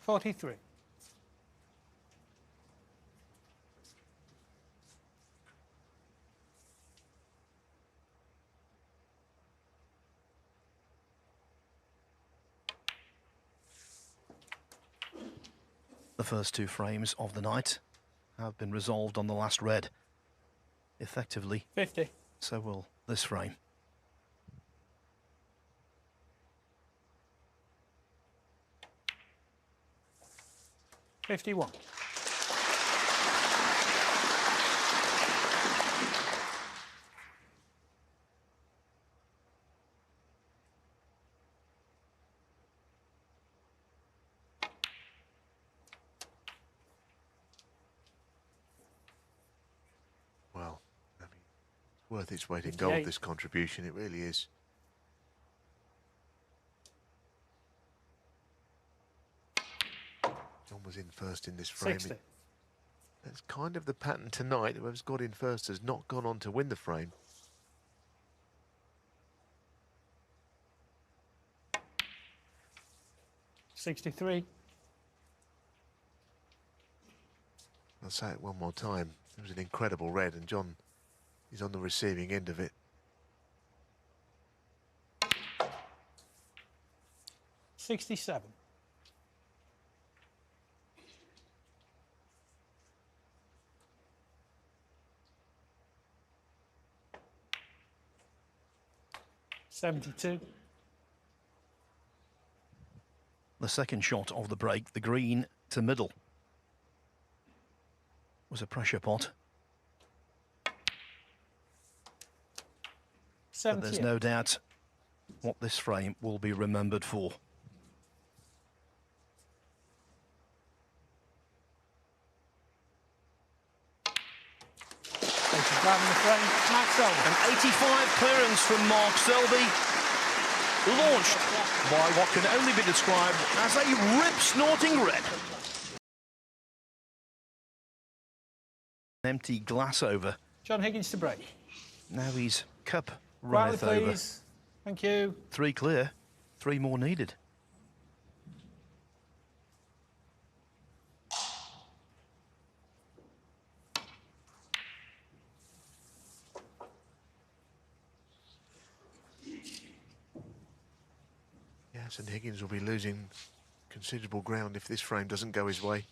43. The first two frames of the night have been resolved on the last red. Effectively, 50. so will this frame. $51. Well, I mean, it's worth its weight in gold, 58. this contribution. It really is. John was in first in this frame. 60. That's kind of the pattern tonight. Whoever's got in first has not gone on to win the frame. $63. I'll say it one more time. It was an incredible red, and John is on the receiving end of it. $67. $72. The second shot of the break, the green to middle, was a pressure pot. But there's 78. no doubt what this frame will be remembered for. Driving the frame, Mark Selby. An 85 clearance from Mark Selby, launched by what can only be described as a rip-snorting red. Empty glass over. John Higgins to break. Now he's cup Riley, runneth over. please. Thank you. 3 clear, 3 more needed. Yes, and Higgins will be losing considerable ground if this frame doesn't go his way.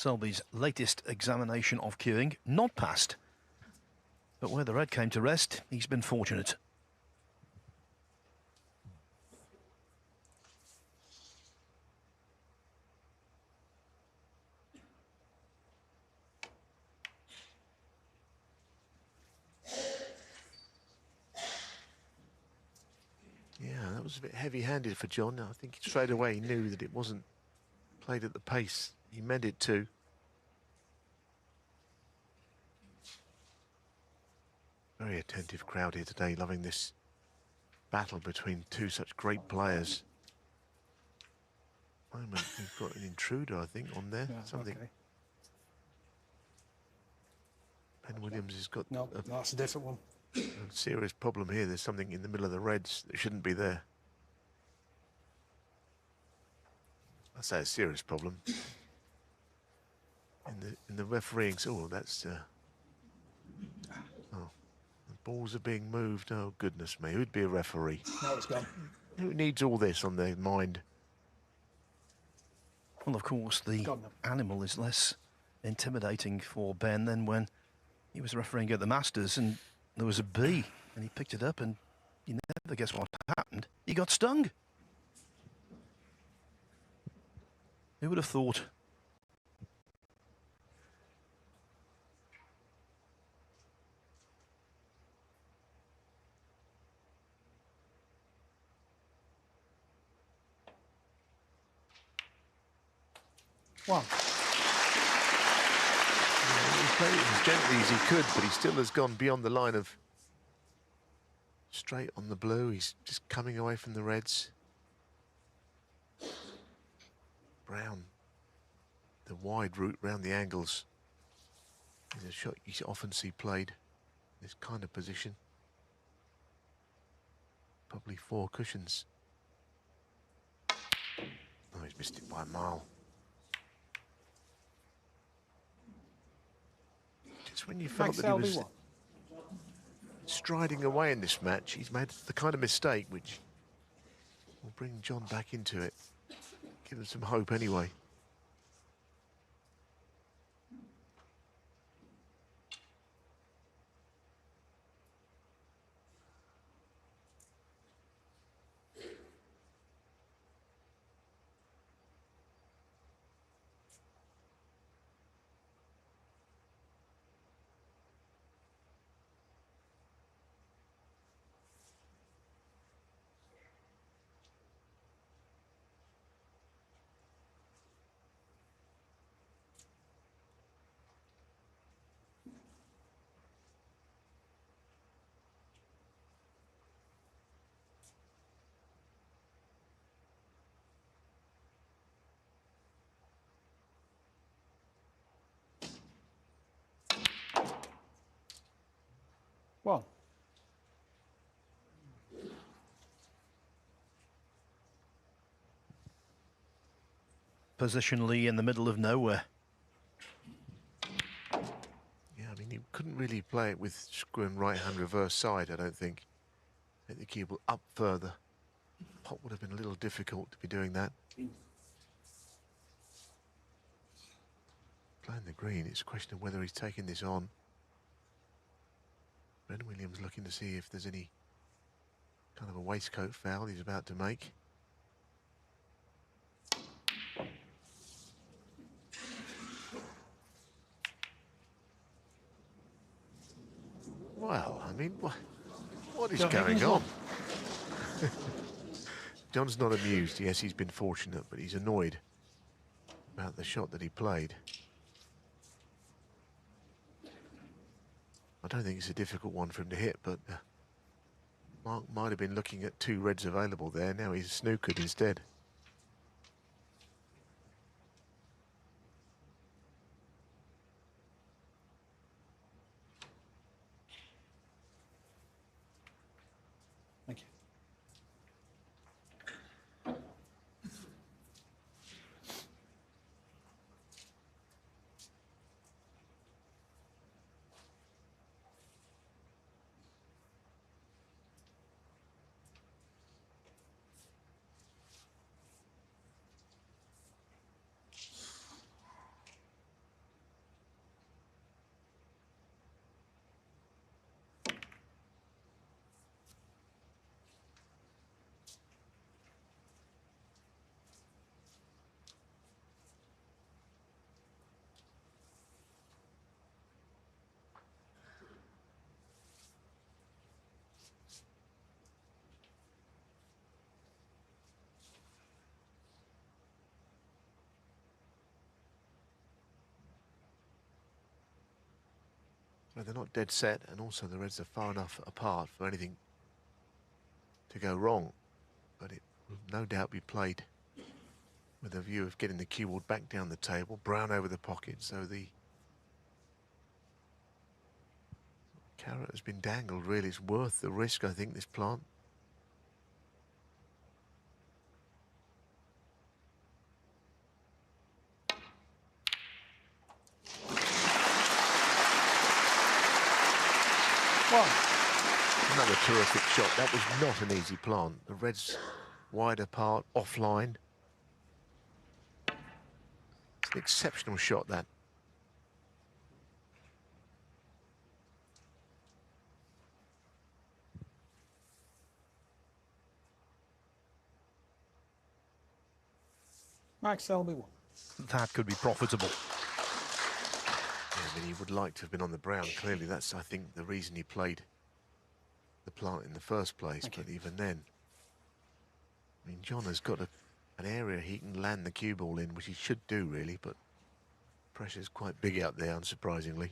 Selby's latest examination of cueing, not passed. But where the red came to rest, he's been fortunate. Yeah, that was was a bit heavy-handed for John. I think straight away he knew that it wasn't played at the pace he meant it to. Very attentive crowd here today, loving this battle between two such great players. Moment, we've got an intruder, I think, on there. Yeah, Something. okay. Ben Williams has got No, that's a different one. a serious problem here. There's something in the middle of the reds that shouldn't be there. I say a serious problem. In the refereeing, oh, that's oh, the balls are being moved. Oh goodness me, who'd be a referee? No, it's gone. Who needs all this on their mind? Well, of course, the Gone now. animal is less intimidating for Ben than when he was refereeing at the Masters and there was a bee and he picked it up and you never guess what happened. He got stung. Who would have thought? One. He played it as gently as he could, but he still has gone beyond the line of straight on the blue. He's just coming away from the reds. Brown, the wide route round the angles is a shot you often see played in this kind of position. Probably 4 cushions. Oh, he's missed it by a mile. Just when you felt that he Selby was one. striding away in this match, he's made the kind of mistake which will bring John back into it. Give him some hope anyway. One. Positionally in the middle of nowhere. Yeah, I mean, he couldn't really play it with screwing right-hand reverse side, I don't think. Take the cue ball up further. Pot would have been a little difficult to be doing that. Playing the green, it's a question of whether he's taking this on. Ben Williams looking to see if there's any kind of a waistcoat foul he's about to make. Well, I mean, what is going on? John's not amused. Yes, he's been fortunate, but he's annoyed about the shot that he played. I don't think it's a difficult one for him to hit, but Mark might have been looking at 2 reds available there. Now he's snookered instead. Thank you. Well, they're not dead set, and also the reds are far enough apart for anything to go wrong. But it will no doubt be played with a view of getting the cue ball back down the table. Brown over the pocket, so the carrot has been dangled. Really, it's worth the risk, I think, this plant. One. Another terrific shot. That was not an easy plant. The reds wide apart, offline. It's an exceptional shot, that. Max Selby 1. That could be profitable. Yeah, I mean, he would like to have been on the brown. Clearly, that's, I think, the reason he played the plant in the first place. Thank But you. even then, I mean, John has got an area he can land the cue ball in, which he should do, really, but pressure's quite big out there, unsurprisingly.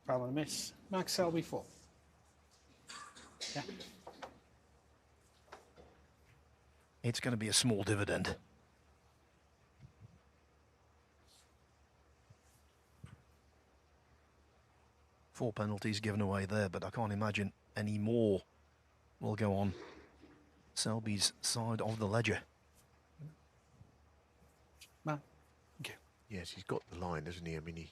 Foul and a miss. Max Selby 4. Yeah. It's going to be a small dividend. Four penalties given away there, but I can't imagine any more will go on Selby's side of the ledger. Matt. Thank you. Yes, he's got the line, doesn't he? I mean, he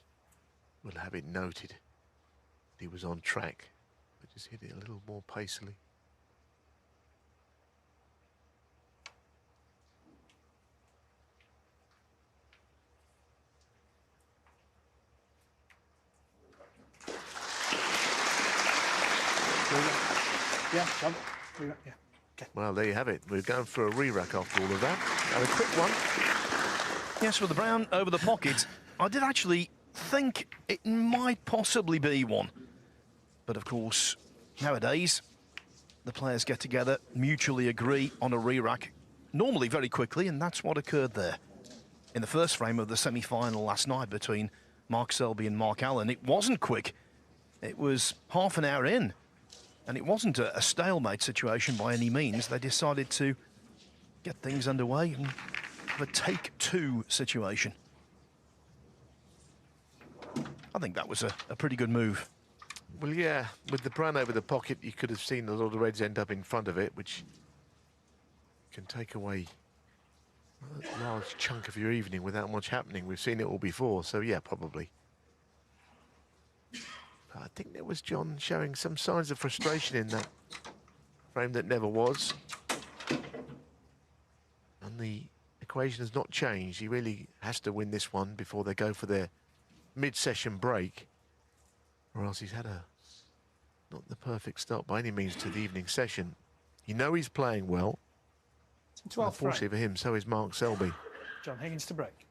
will have it noted that he was on track, but just hit it a little more pacily. Yeah, done. Yeah. Okay. Well, there you have it. We're going for a re-rack after all of that. And a quick one. Yes, with the brown over the pocket, I did actually think it might possibly be one. But of course, nowadays, the players get together, mutually agree on a re-rack, normally very quickly, and that's what occurred there. In the first frame of the semi-final last night between Mark Selby and Mark Allen, it wasn't quick. It was half an hour in, and it wasn't a stalemate situation by any means. They decided to get things underway and have a take-two situation. I think that was a pretty good move. Well, yeah, with the brown over the pocket, you could have seen a lot of the reds end up in front of it, which can take away a large chunk of your evening without much happening. We've seen it all before, so yeah, probably. But I think there was John showing some signs of frustration in that frame that never was. And the equation has not changed. He really has to win this one before they go for their mid-session break, or else he's had not the perfect start by any means to the evening session. You know he's playing well. 12 Unfortunately for him, so is Mark Selby. John Higgins to break.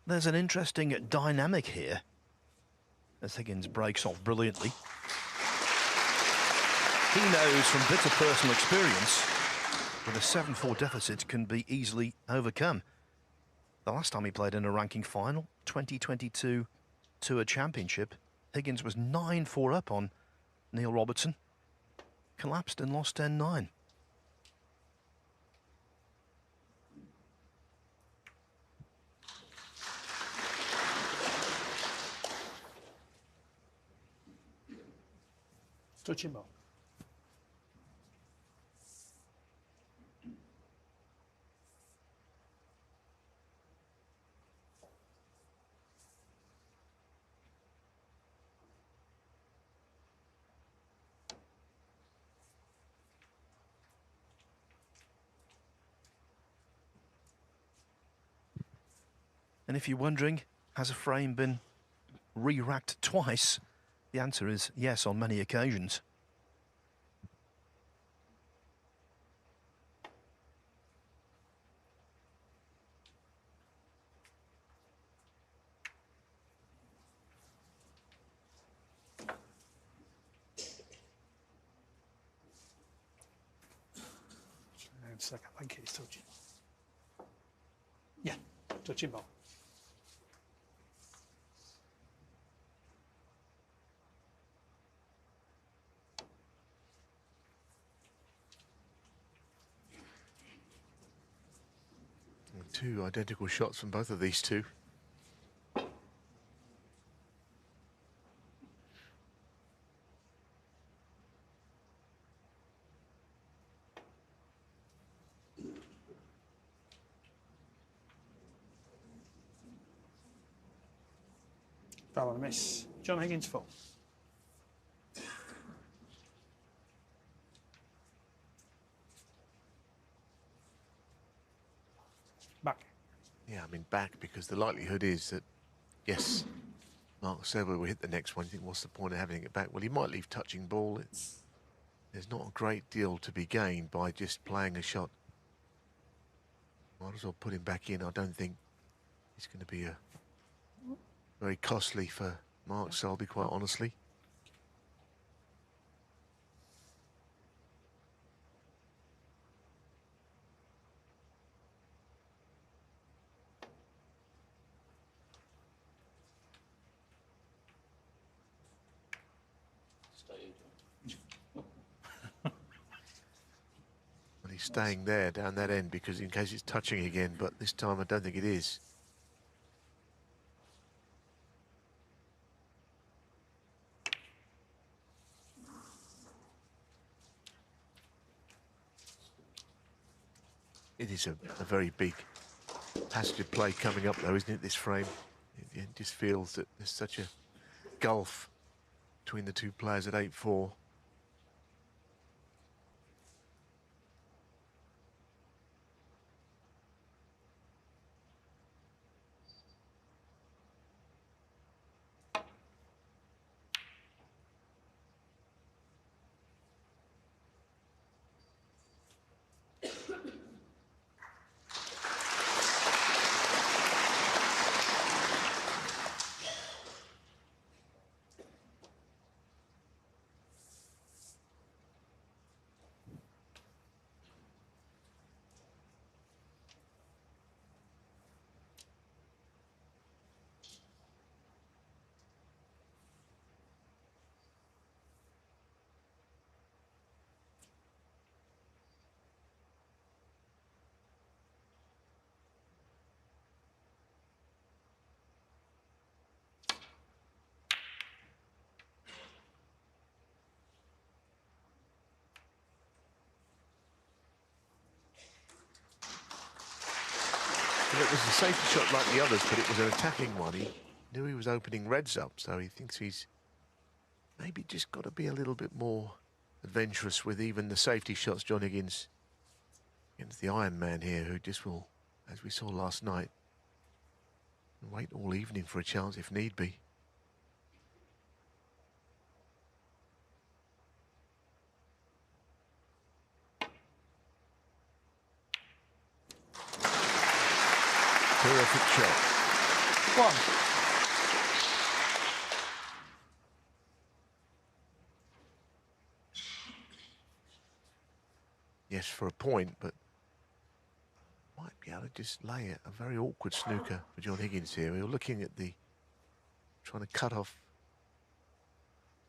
There's an interesting dynamic here as Higgins breaks off brilliantly. He knows from bitter personal experience that a 7-4 deficit can be easily overcome. The last time he played in a ranking final, 2022 Tour Championship, Higgins was 9-4 up on Neil Robertson, collapsed and lost 10-9. Touching ball. And if you're wondering, has a frame been re-racked twice? The answer is yes, on many occasions. a sec, I think it's touching. Yeah, touching ball. Two identical shots from both of these two. Foul and a miss. John Higgins full. Back. Yeah, I mean back, because the likelihood is that, yes, Mark Selby will hit the next one. You think, what's the point of having it back? Well, he might leave touching ball. There's not a great deal to be gained by just playing a shot. Might as well put him back in. I don't think it's going to be very costly for Mark Selby, quite honestly. And he's staying there down that end because in case it's touching again, but this time I don't think it is. It is a very big passage of play coming up though, isn't it, this frame? It just feels that there's such a gulf between the two players at 8-4. Well, it was a safety shot like the others, but it was an attacking one. He knew he was opening reds up, so he thinks he's maybe just got to be a little bit more adventurous with even the safety shots. John Higgins against the Iron Man here, who just will, as we saw last night, wait all evening for a chance if need be. Terrific shot. One. Yes, for a point, but might be able to just lay it. A very awkward snooker for John Higgins here. We were looking at trying to cut off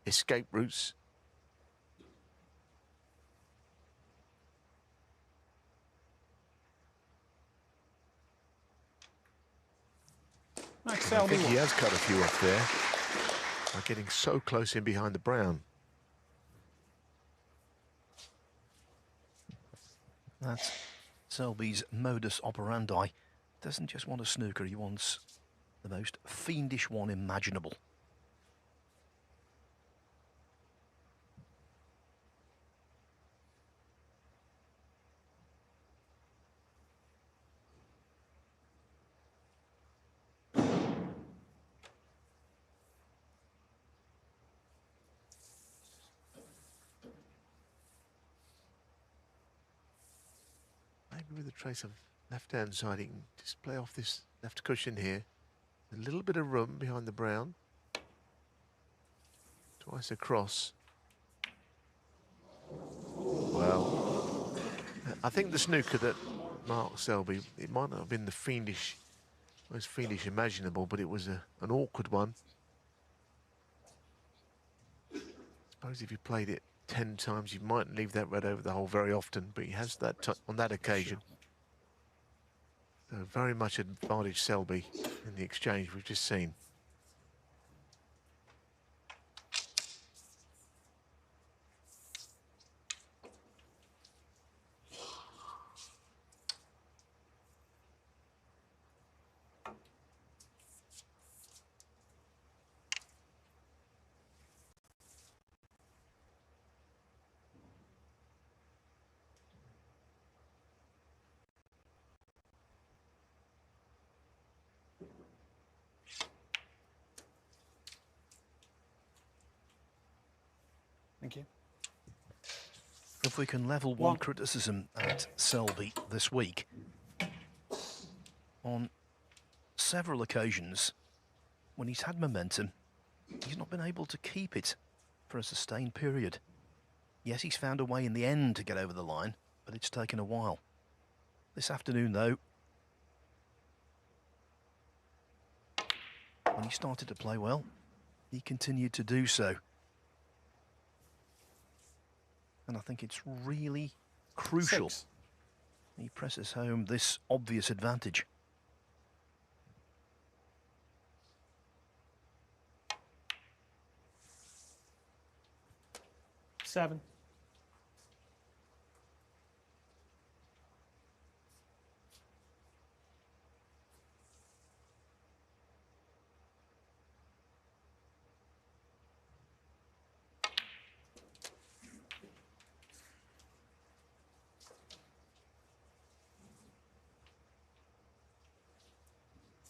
escape routes. Max I Selby. think he has cut a few off there by getting so close in behind the brown. That's Selby's modus operandi. Doesn't just want a snooker, he wants the most fiendish one imaginable. With a trace of left-hand side, he can just play off this left cushion here. A little bit of room behind the brown. Twice across. Well, that I think the snooker that Mark Selby, it might not have been the most fiendish imaginable, but it was an awkward one. I suppose if you played it 10 times, you mightn't leave that red over the hole very often, but he has that on that occasion. So very much advantage Selby in the exchange we've just seen. Thank you. If we can level one criticism at Selby this week, on several occasions, when he's had momentum, he's not been able to keep it for a sustained period. Yes, he's found a way in the end to get over the line, but it's taken a while. This afternoon, though, when he started to play well, he continued to do so. And I think it's really crucial he presses home this obvious advantage. Seven.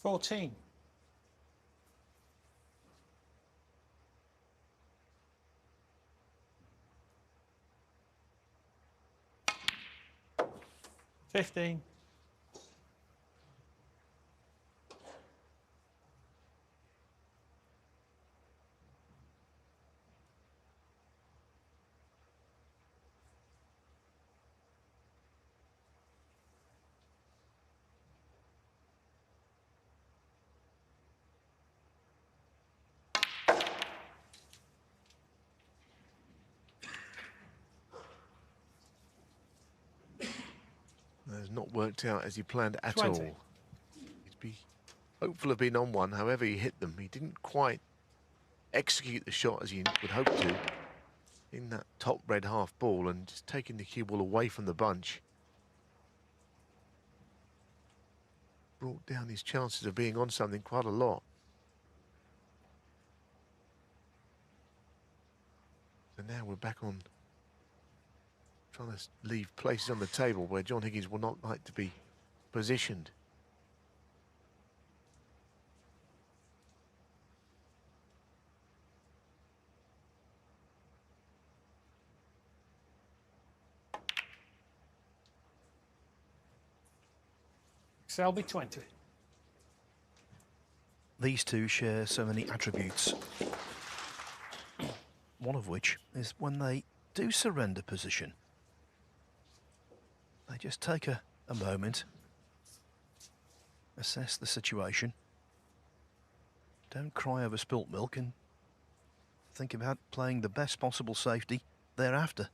$14. $15. Has not worked out as he planned at 20. all. He'd be hopeful of being on one, however he hit them. He didn't quite execute the shot as he would hope to in that top red half ball, and just taking the cue ball away from the bunch brought down his chances of being on something quite a lot. So now we're back on trying to leave places on the table where John Higgins will not like to be positioned. Selby 20. These two share so many attributes, one of which is when they do surrender position, they just take a moment, assess the situation, don't cry over spilt milk, and think about playing the best possible safety thereafter.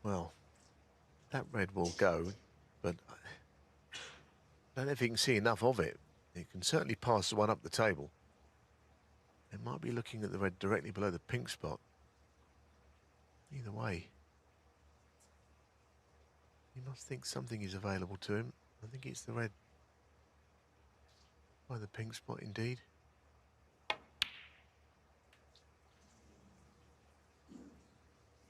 Well, that red will go, but I don't know if you can see enough of it. You can certainly pass the one up the table. They might be looking at the red directly below the pink spot. Either way, he must think something is available to him. I think it's the red by the pink spot indeed.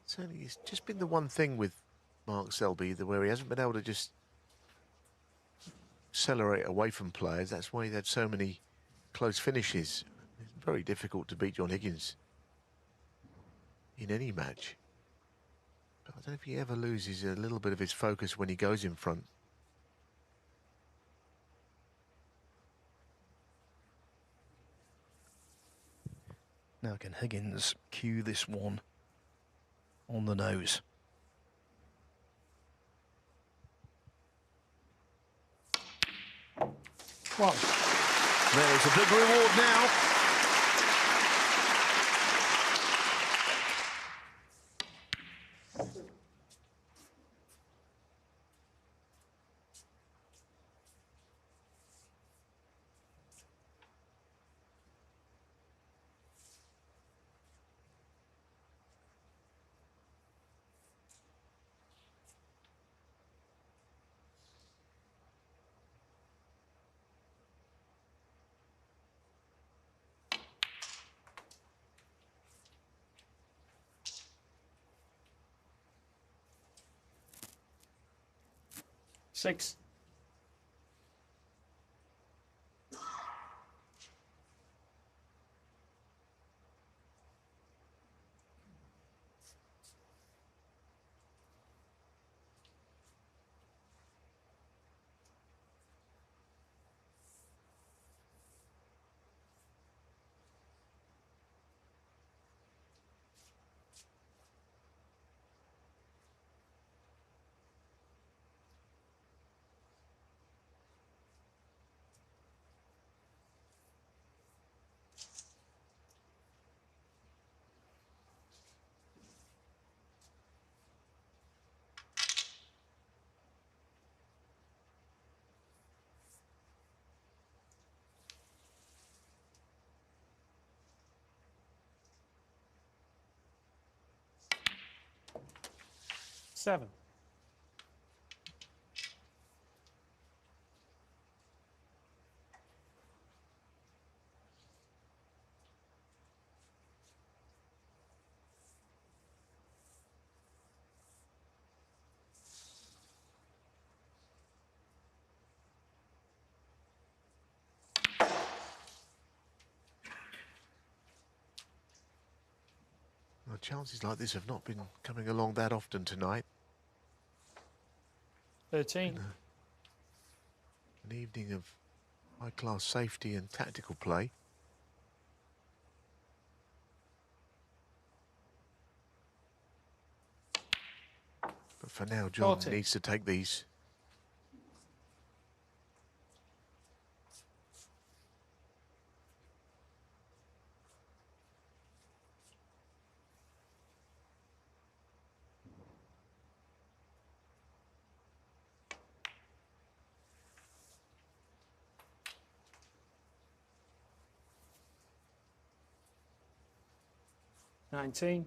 Certainly, it's just been the one thing with Mark Selby where he hasn't been able to just accelerate away from players. That's why he's had so many close finishes. It's very difficult to beat John Higgins in any match. But I don't know if he ever loses a little bit of his focus when he goes in front. Now can Higgins cue this one on the nose? Well, There's a big reward now. six. Seven. Well, chances like this have not been coming along that often tonight. 13. An evening of high-class safety and tactical play. But for now, John 40. needs to take these. Nineteen.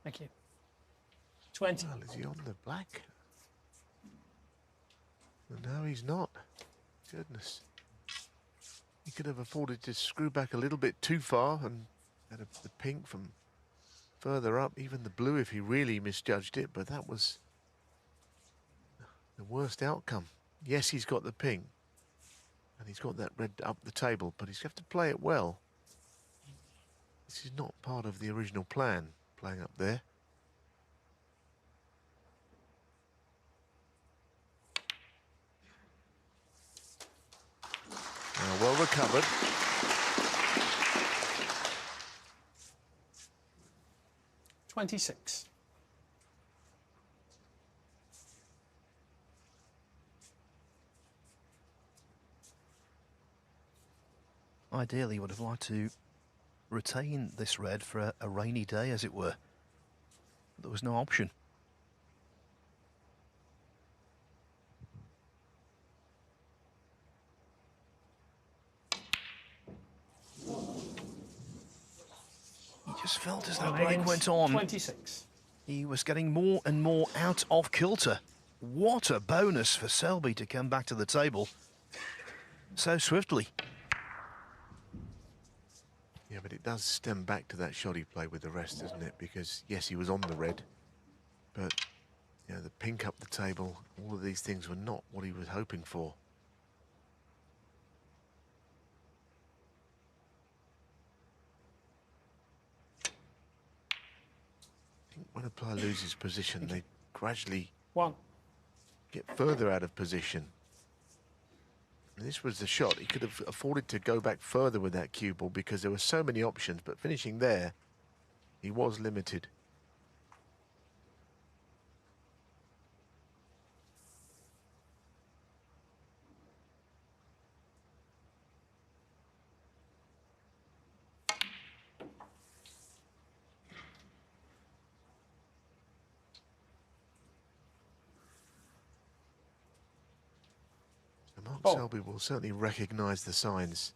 Thank you. 20. Well, is he on the black? No, he's not. Goodness. He could have afforded to screw back a little bit too far and had the pink from further up, even the blue if he really misjudged it, but that was the worst outcome. Yes, he's got the pink, and he's got that red up the table, but he's going to have to play it well. This is not part of the original plan, playing up there. Now, well recovered. $26. Ideally, would have liked to retain this red for a rainy day, as it were. But there was no option. He just felt as though break went on. 26. He was getting more and more out of kilter. What a bonus for Selby to come back to the table so swiftly. Yeah, but it does stem back to that shot he played with the rest, doesn't it? Because, yes, he was on the red, but, you know, the pink up the table, all of these things were not what he was hoping for. I think when a player loses position, they gradually get further out of position. And this was the shot. He could have afforded to go back further with that cue ball because there were so many options, but finishing there, he was limited. Mark Selby will certainly recognise the signs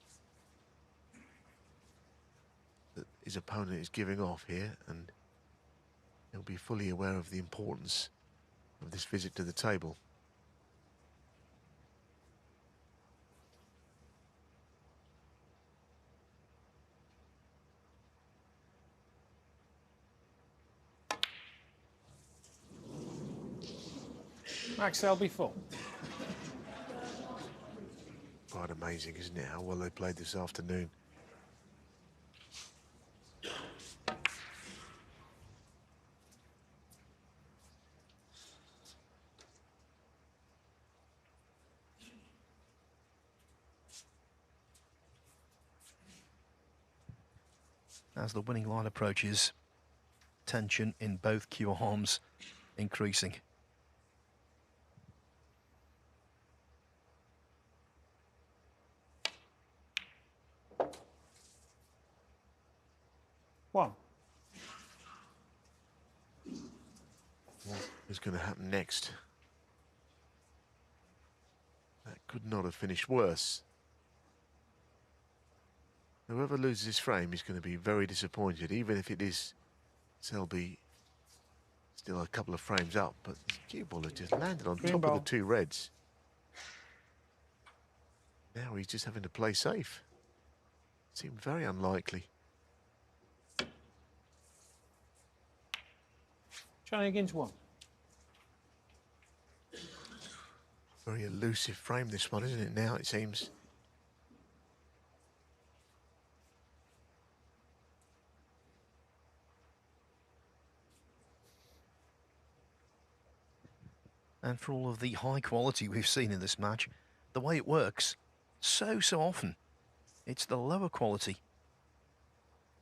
that his opponent is giving off here, and he'll be fully aware of the importance of this visit to the table. Max Selby full. Quite amazing, isn't it, how well they played this afternoon. As the winning line approaches, tension in both cue arms increasing. One. What is going to happen next? That could not have finished worse. Whoever loses his frame is going to be very disappointed, even if it is Selby still a couple of frames up. But the cue ball has just landed on top of the two reds. Now he's just having to play safe. Seemed very unlikely. Johnny Higgins one. Very elusive frame, this one, isn't it, now, it seems? And for all of the high quality we've seen in this match, the way it works, so often, it's the lower quality,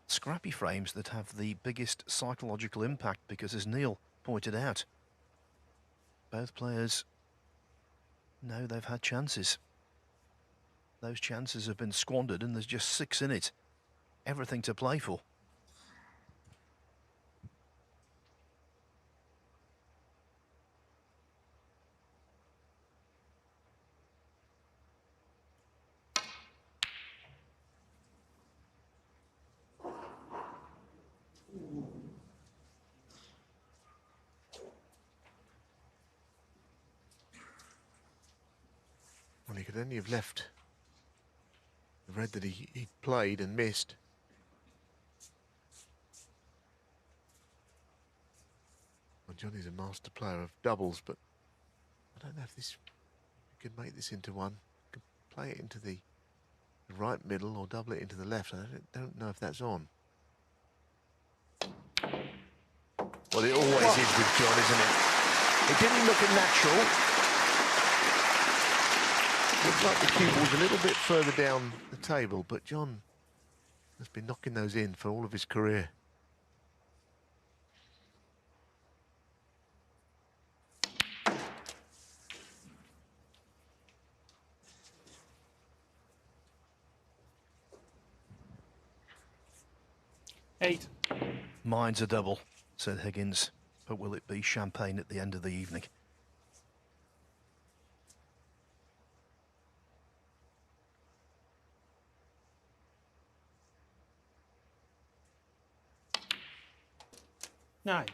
scrappy frames that have the biggest psychological impact because, as Neil pointed out, both players know they've had chances. Those chances have been squandered and there's just 6 in it. Everything to play for. Well, he could only have left the red that he played and missed. Well, Johnny's a master player of doubles, but I don't know if this could make this into one. Could play it into the right middle or double it into the left. I don't know if that's on. Well, it always is with John, isn't it? It didn't look natural. Looks like the cue ball's a little bit further down the table, but John has been knocking those in for all of his career. 8. Mine's a double, said Higgins, but will it be champagne at the end of the evening? Nine.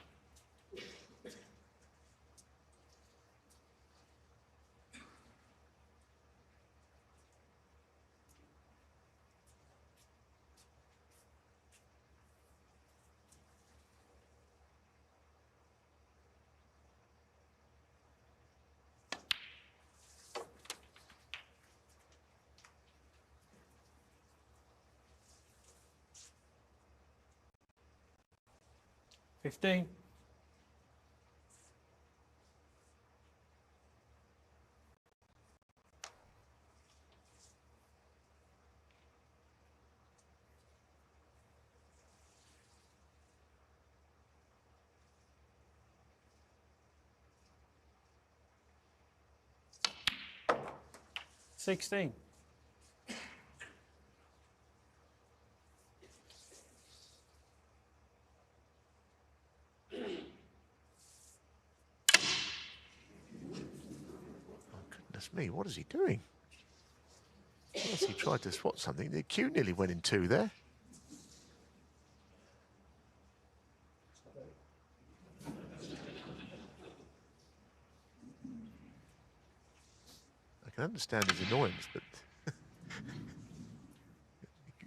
$15. $16. Oh, goodness me, what is he doing? Unless he tried to spot something. The cue nearly went in 2 there. I can understand his annoyance, but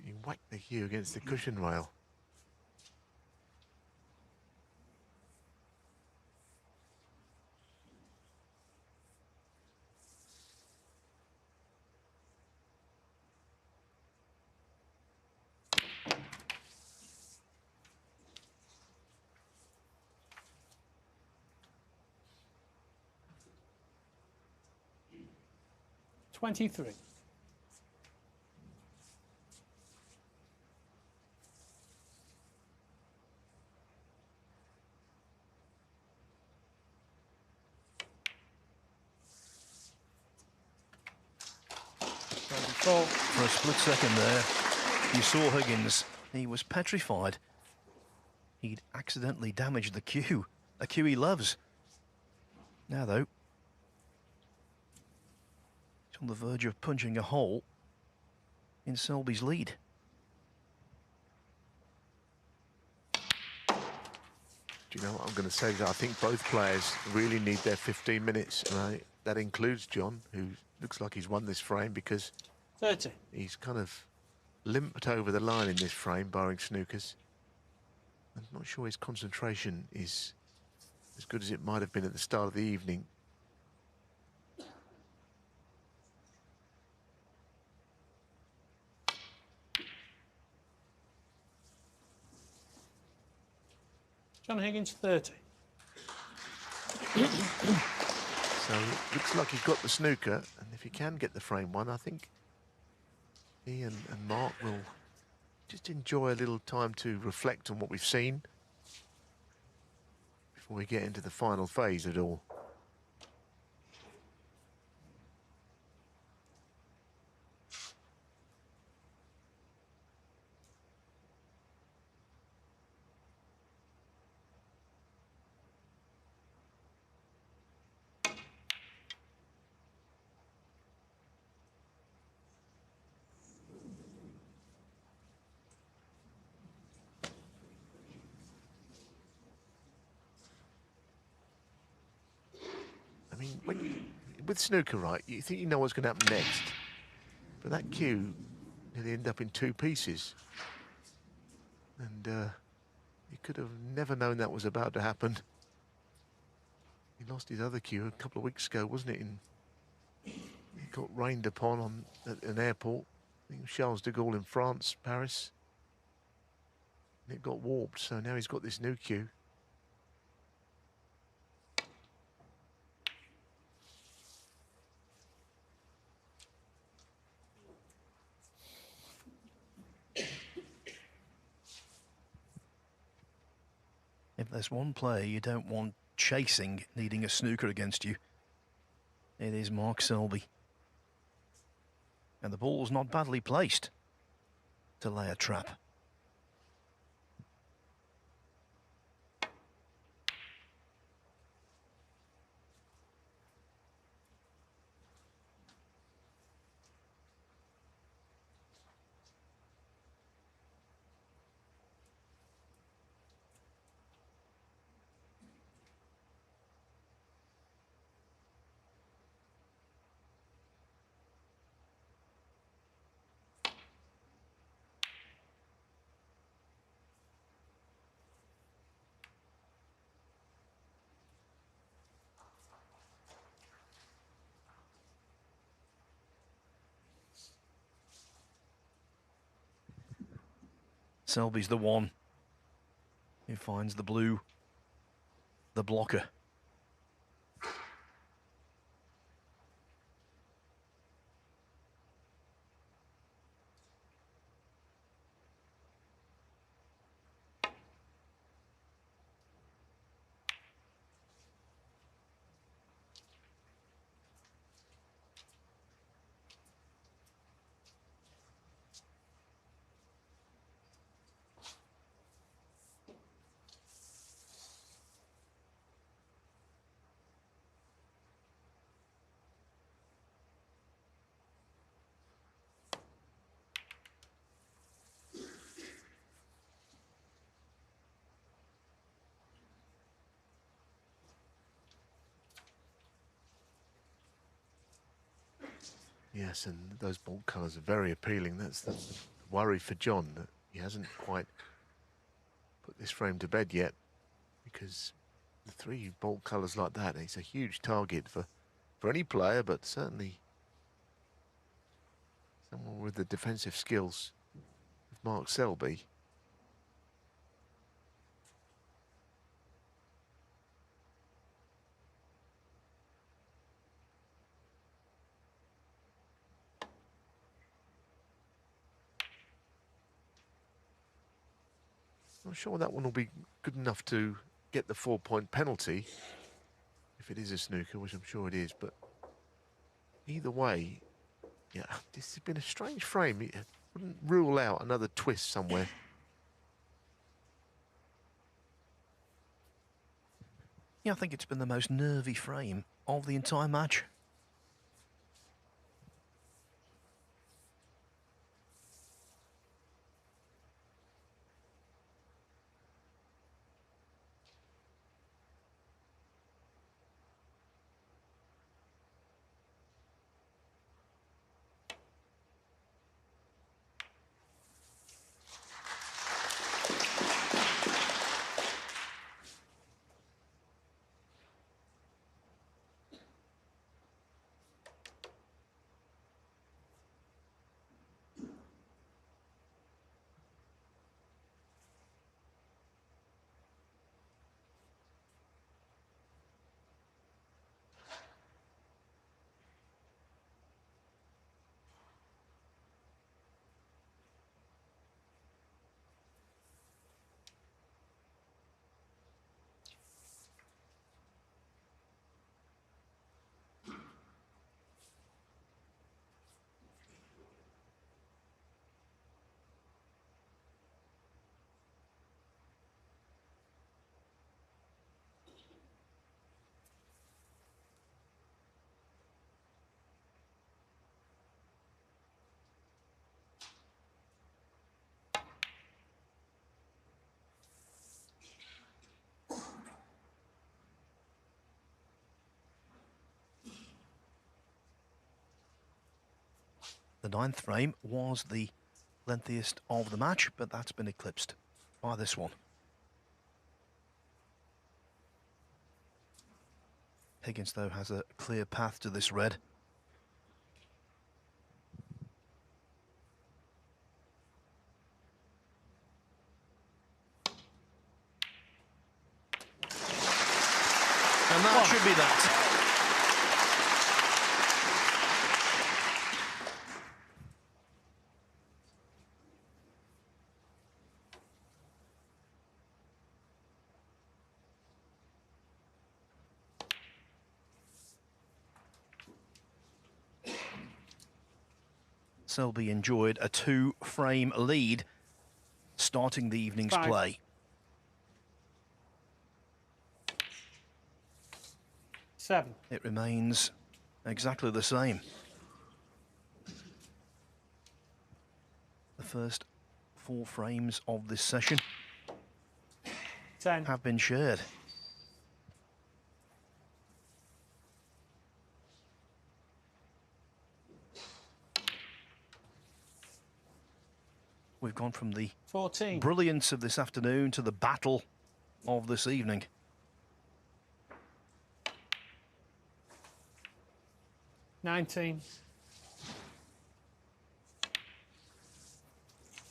you whack the cue against the cushion rail. $23. For a split second there, you saw Higgins. He was petrified. He'd accidentally damaged the cue, a cue he loves. Now, though, he's on the verge of punching a hole in Selby's lead. Do you know what I'm going to say? I think both players really need their 15 minutes. And that includes John, who looks like he's won this frame because 30. he's kind of limped over the line in this frame, barring Snookers. I'm not sure his concentration is as good as it might have been at the start of the evening. John Higgins, 30. So it looks like he's got the snooker, and if he can get the frame one, I think he and Mark will just enjoy a little time to reflect on what we've seen before we get into the final phase of it all. I mean, with snooker, right, you think you know what's going to happen next, but that cue nearly ended up in 2 pieces, and you could have never known that was about to happen. He lost his other cue a couple of weeks ago, wasn't it? He got rained upon at an airport, I think Charles de Gaulle in France, Paris, and it got warped. So now he's got this new cue. If there's one player you don't want chasing, needing a snooker against you, it is Mark Selby. And the ball's not badly placed to lay a trap. Selby's the one who finds the blue, the blocker. Yes, and those ball colours are very appealing. That's the worry for John, that he hasn't quite put this frame to bed yet, because the 3 bolt colours like that, it's a huge target for any player, but certainly someone with the defensive skills of Mark Selby. I'm sure that one will be good enough to get the 4-point penalty, if it is a snooker, which I'm sure it is. But either way, yeah, this has been a strange frame. It wouldn't rule out another twist somewhere. Yeah, I think it's been the most nervy frame of the entire match. The 9th frame was the lengthiest of the match, but that's been eclipsed by this one. Higgins, though, has a clear path to this red. And that should be that. Selby enjoyed a 2-frame lead starting the evening's 5. play. 7. It remains exactly the same. The first 4 frames of this session 10. have been shared. We've gone from the 14. brilliance of this afternoon to the battle of this evening. 19.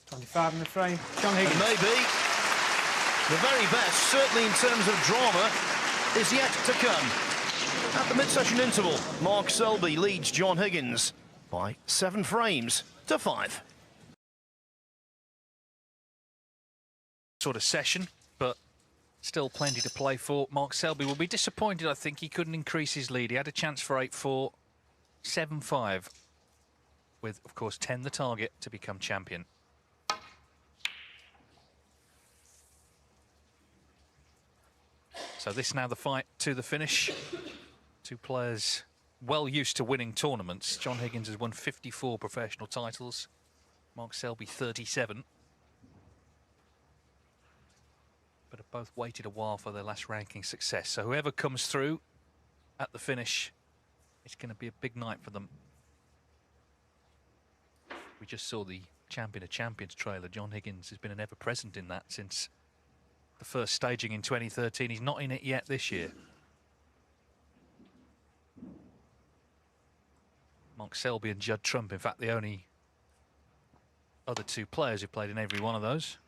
20. 25 in the frame. John Higgins. And maybe the very best, certainly in terms of drama, is yet to come. At the mid-session interval, Mark Selby leads John Higgins by 7 frames to 5. Sort of session, but still plenty to play for. Mark Selby will be disappointed, I think. He couldn't increase his lead. He had a chance for 8-4, 7-5, with, of course, 10 the target to become champion. So this now the fight to the finish. Two players well used to winning tournaments. John Higgins has won 54 professional titles. Mark Selby 37. But have both waited a while for their last ranking success. So whoever comes through at the finish, it's going to be a big night for them. We just saw the Champion of Champions trailer. John Higgins has been an ever-present in that since the first staging in 2013. He's not in it yet this year. Mark Selby and Judd Trump, in fact, the only other two players who played in every one of those.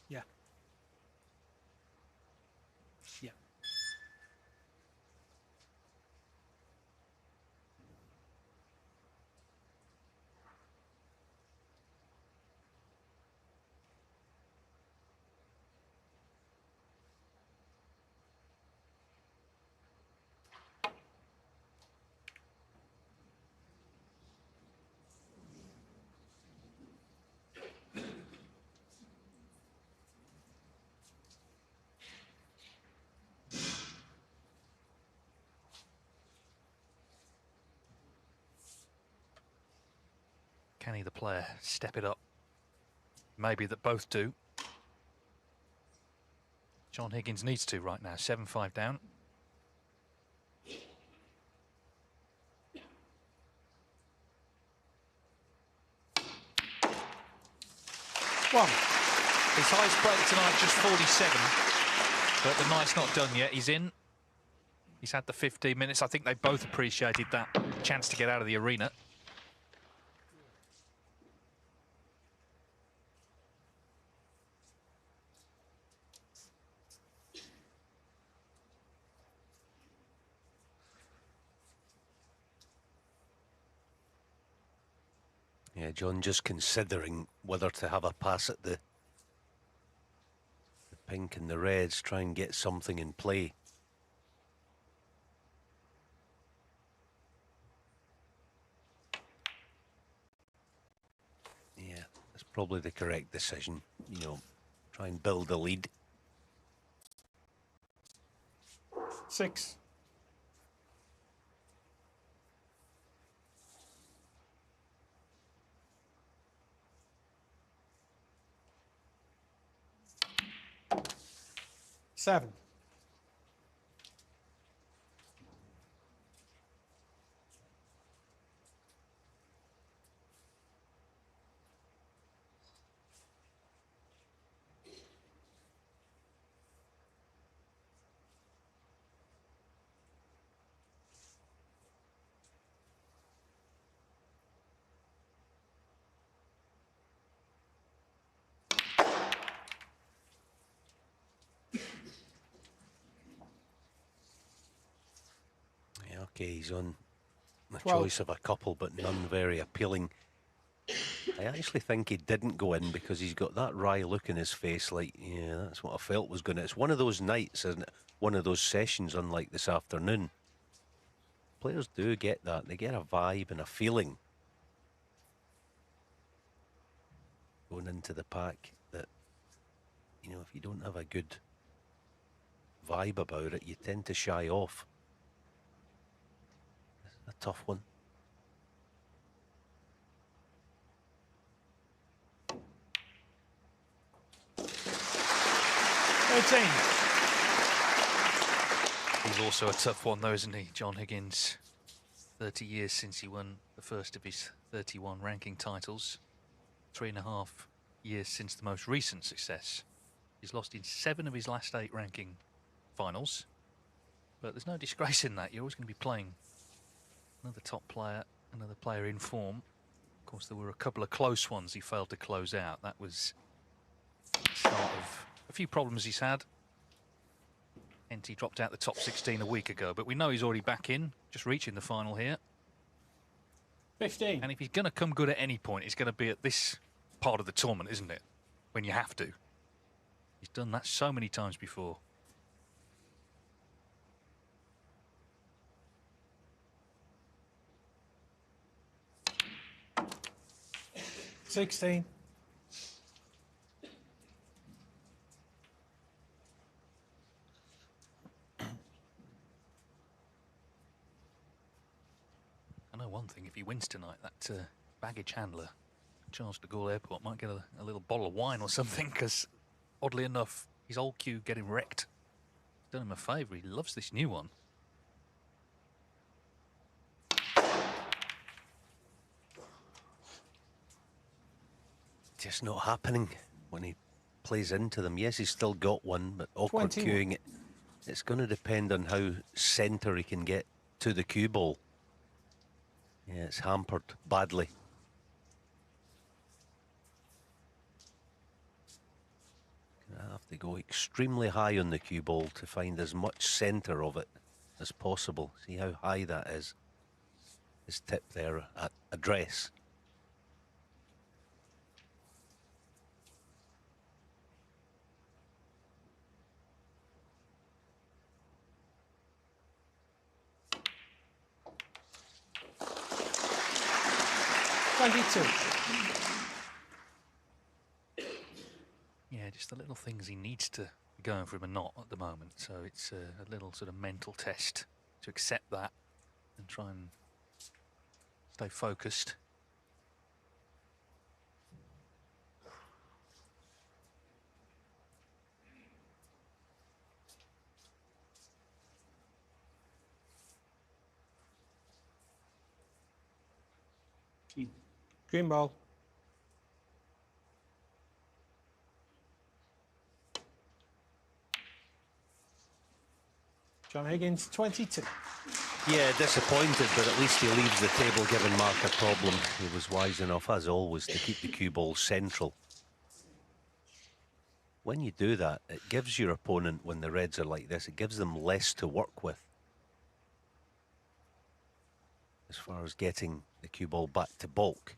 Yeah. Yeah. Can either player step it up? Maybe that both do. John Higgins needs to right now. 7-5 down. One. His highest break tonight, just 47. But the night's not done yet. He's in. He's had the 15 minutes. I think they both appreciated that chance to get out of the arena. Yeah, John just considering whether to have a pass at the pink and the reds, try and get something in play. Yeah, that's probably the correct decision. You know, try and build a lead. 6. Seven. Okay, he's on a 12. choice of a couple, but none very appealing. I actually think he didn't go in because he's got that wry look in his face, like, yeah, that's what I felt was going to... It's one of those nights, isn't it? One of those sessions, unlike this afternoon. Players do get that. They get a vibe and a feeling going into the pack that, you know, if you don't have a good vibe about it, you tend to shy off. A tough one. 13. He's also a tough one though, isn't he, John Higgins? 30 years since he won the first of his 31 ranking titles. 3.5 years since the most recent success. He's lost in 7 of his last 8 ranking finals. But there's no disgrace in that. You're always going to be playing another top player, another player in form. Of course, there were a couple of close ones he failed to close out. That was the start of a few problems he's had. Hence, he dropped out the top 16 a week ago. But we know he's already back in, just reaching the final here. 15. And if he's going to come good at any point, it's going to be at this part of the tournament, isn't it? When you have to. He's done that so many times before. $16. I know one thing, if he wins tonight, that baggage handler, Charles de Gaulle Airport, might get a little bottle of wine or something, because oddly enough, his old cue getting wrecked. Done him a favour, he loves this new one. Just not happening when he plays into them. Yes, he's still got one, but awkward 21. cueing it. It's going to depend on how centre he can get to the cue ball. Yeah, it's hampered badly. Gonna have to go extremely high on the cue ball to find as much centre of it as possible. See how high that is. His tip there at address. Yeah, just the little things he needs to be going for him are not at the moment. So it's a little sort of mental test to accept that and try and stay focused. Green ball. John Higgins, 22. Yeah, disappointed, but at least he leaves the table giving Mark a problem. He was wise enough, as always, to keep the cue ball central. When you do that, it gives your opponent, when the reds are like this, it gives them less to work with as far as getting the cue ball back to bulk.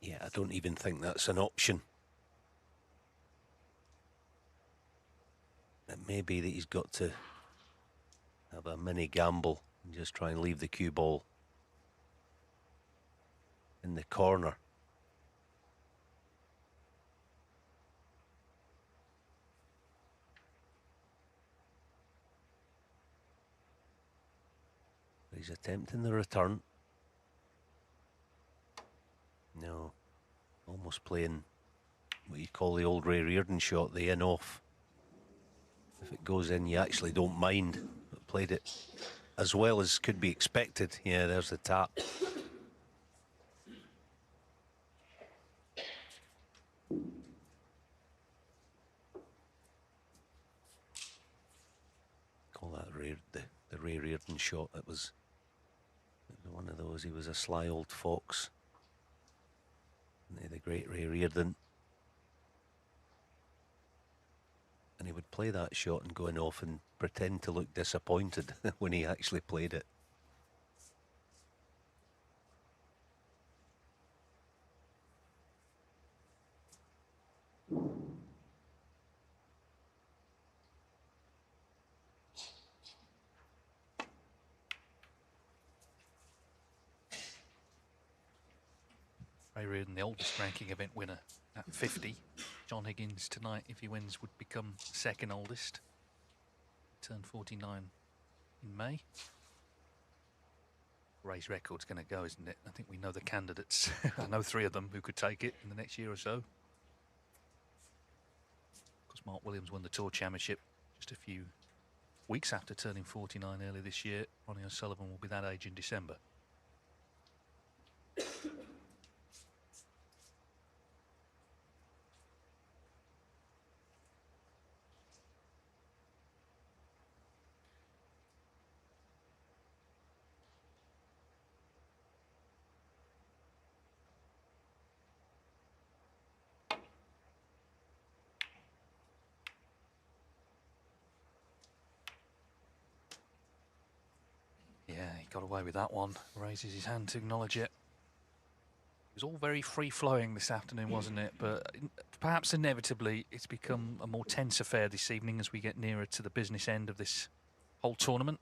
Yeah, I don't even think that's an option. It may be that he's got to have a mini gamble and just try and leave the cue ball in the corner. He's attempting the return. No, almost playing what you call the old Ray Reardon shot, the in-off. If it goes in, you actually don't mind. But played it as well as could be expected. Yeah, there's the tap. Call that the Ray Reardon shot. It was one of those. He was a sly old fox. The great Ray Reardon. And he would play that shot and go in off and pretend to look disappointed when he actually played it. Ray Reardon, the oldest ranking event winner at 50. John Higgins tonight, if he wins, would become second oldest. Turned 49 in May. Ray's record's going to go, isn't it? I think we know the candidates. I know 3 of them who could take it in the next year or so. Of course, Mark Williams won the Tour Championship just a few weeks after turning 49 earlier this year. Ronnie O'Sullivan will be that age in December. Yeah, he got away with that one. Raises his hand to acknowledge it. It was all very free-flowing this afternoon, wasn't it? But perhaps inevitably it's become a more tense affair this evening as we get nearer to the business end of this whole tournament.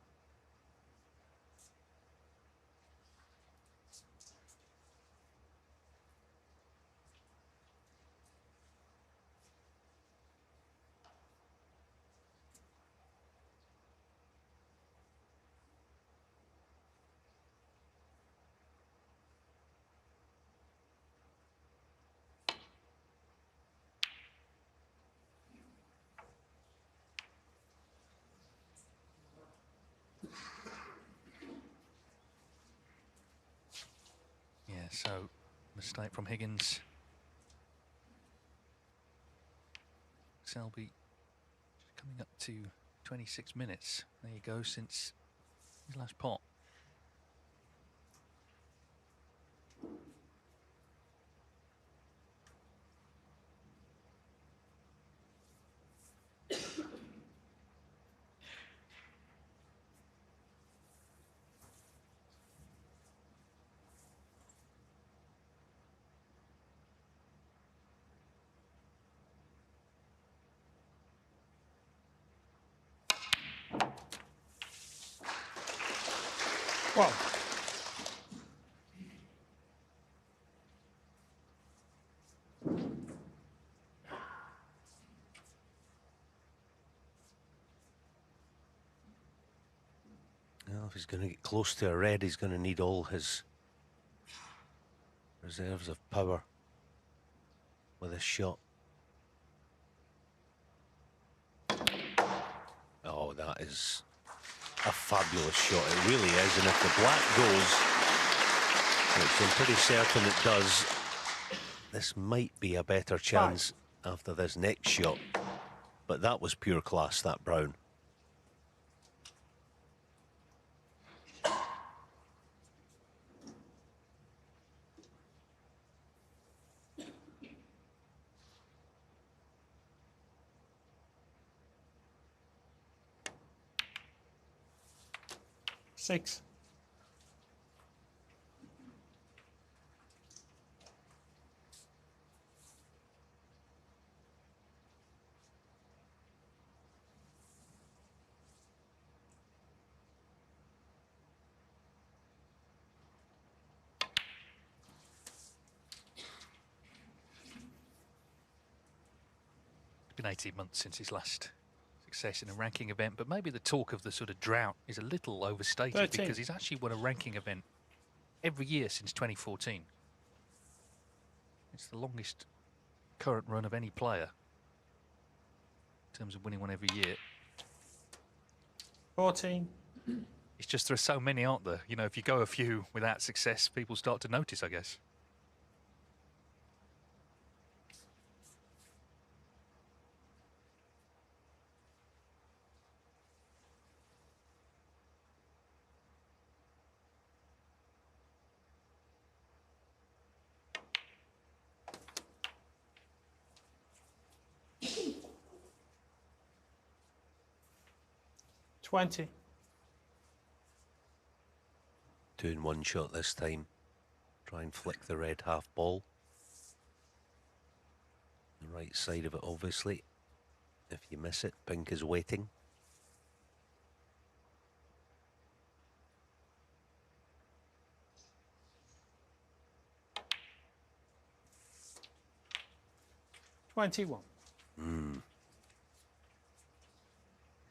Yeah, so mistake from Higgins. Selby coming up to 26 minutes. There you go, since his last pot. Well, Well, if he's going to get close to a red, he's going to need all his reserves of power with a shot. Oh, that is a fabulous shot. It really is. And if the black goes, which I'm pretty certain it does, this might be a better chance after this next shot. But that was pure class, that brown. six. It's been 18 months since his last success in a ranking event, but maybe the talk of the sort of drought is a little overstated 13. because he's actually won a ranking event every year since 2014. It's the longest current run of any player in terms of winning one every year. 14. It's just there are so many, aren't there? You know, if you go a few without success, people start to notice, I guess. Twenty. 2 in 1 shot this time. Try and flick the red half ball. The right side of it, obviously. If you miss it, pink is waiting. 21.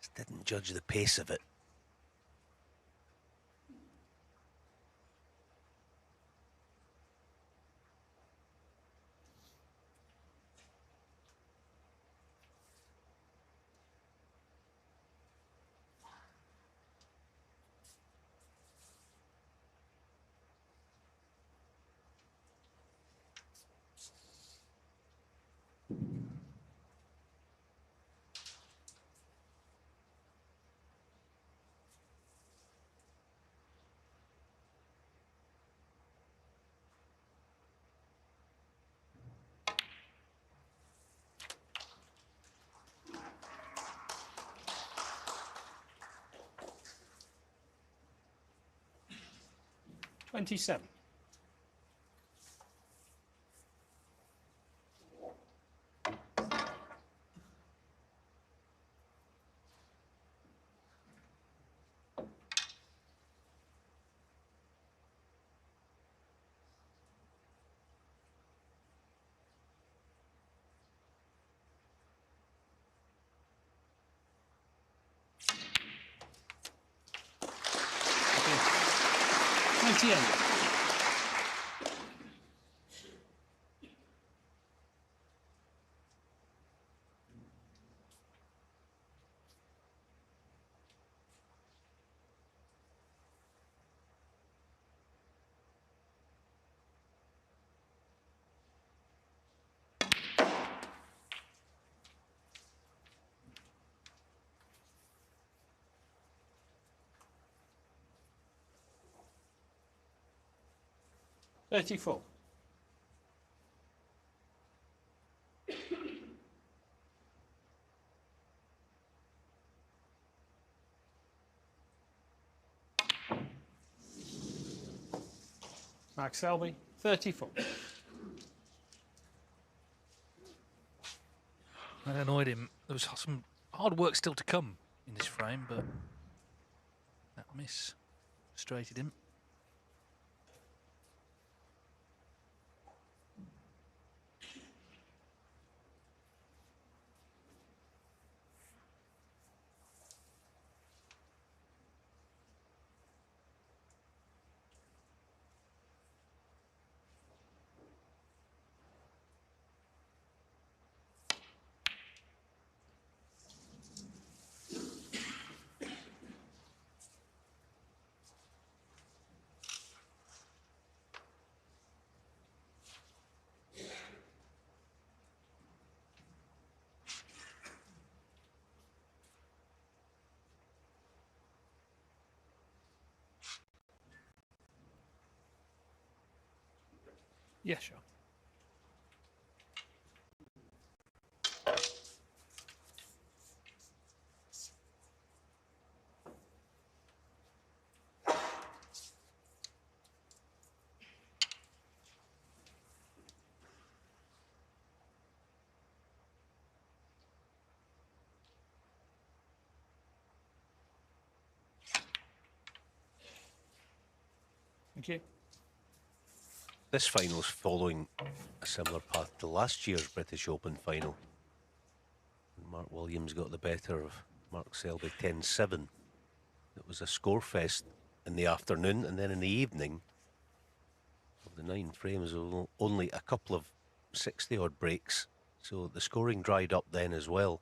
Just didn't judge the pace of it. $27. $28. $34. Mark Selby, 34. That annoyed him. There was some hard work still to come in this frame, but that miss frustrated him. Yeah, sure. Thank you. This final's following a similar path to last year's British Open final. Mark Williams got the better of Mark Selby 10-7. It was a score fest in the afternoon, and then in the evening of the 9 frames, only a couple of 60-odd breaks, so the scoring dried up then as well.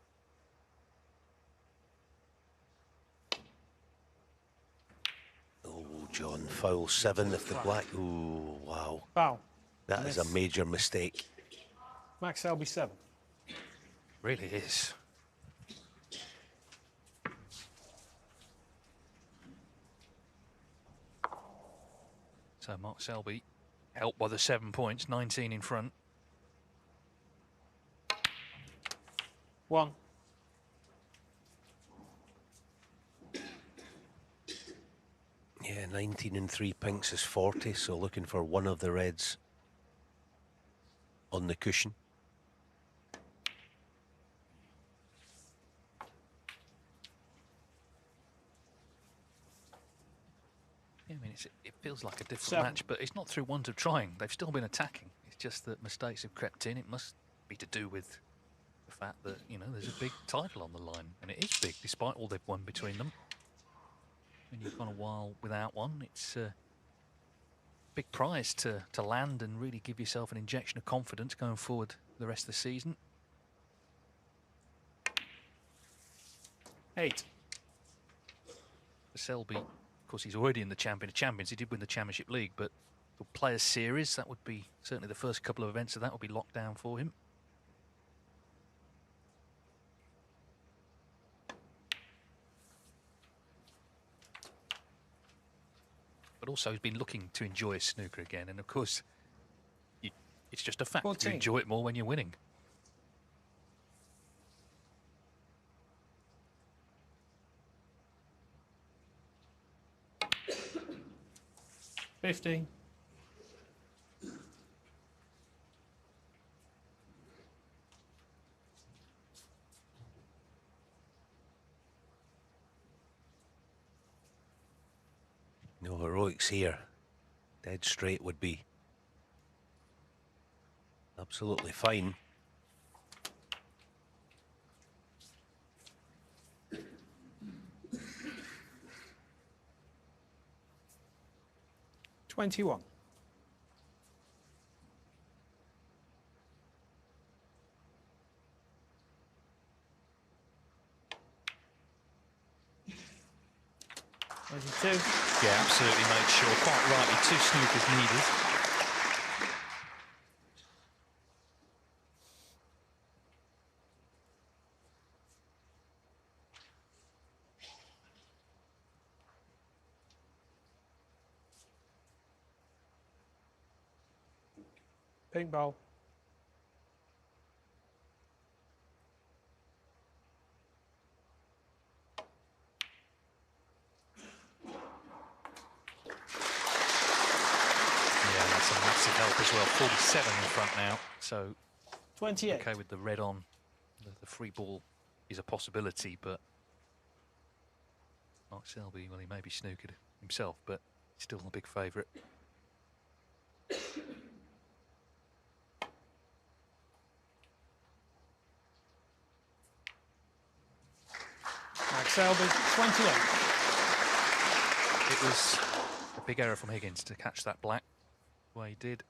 Oh, John, foul 7 if the black... Oh, wow. Foul. That is a major mistake. Max Selby, 7. Really is. So Mark Selby, helped by the 7 points, 19 in front. 1. Yeah, 19 and 3 pinks is 40, so looking for one of the reds on the cushion. Yeah, I mean, it feels like a difficult 7. match, but it's not through want of trying. They've still been attacking. It's just that mistakes have crept in. It must be to do with the fact that, you know, there's a big title on the line, and it is big despite all they've won between them. When you've gone a while without one, it's a big prize to land and really give yourself an injection of confidence going forward the rest of the season. 8. For Selby, of course, he's already in the Champion of Champions. He did win the Championship League, but the Players Series, that would be certainly the first couple of events of that would be locked down for him. But also he's been looking to enjoy snooker again, and of course, it's just a fact. 14. You enjoy it more when you're winning. $15. No heroics here. Dead straight would be absolutely fine. $21. $22. Yeah, absolutely made sure. Quite rightly, 2 snookers needed. Pink ball. Yeah, that's a massive help as well. 47 in front now, so 28. okay with the red on. The free ball is a possibility, but Mark Selby, well, he may be snookered himself, but still a big favourite. Max Selby, 28. It was a big error from Higgins to catch that black the way he did.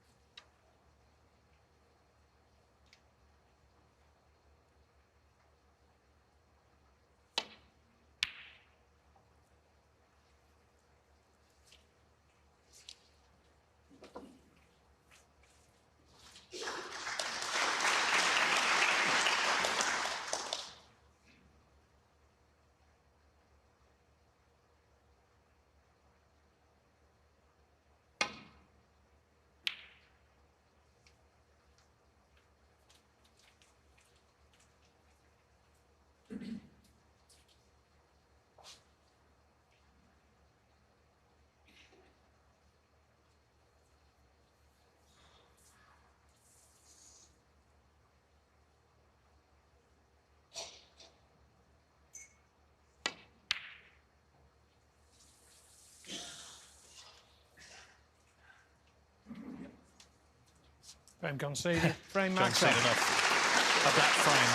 Frame conceded. Frame John's Max seen Selby. enough of that frame.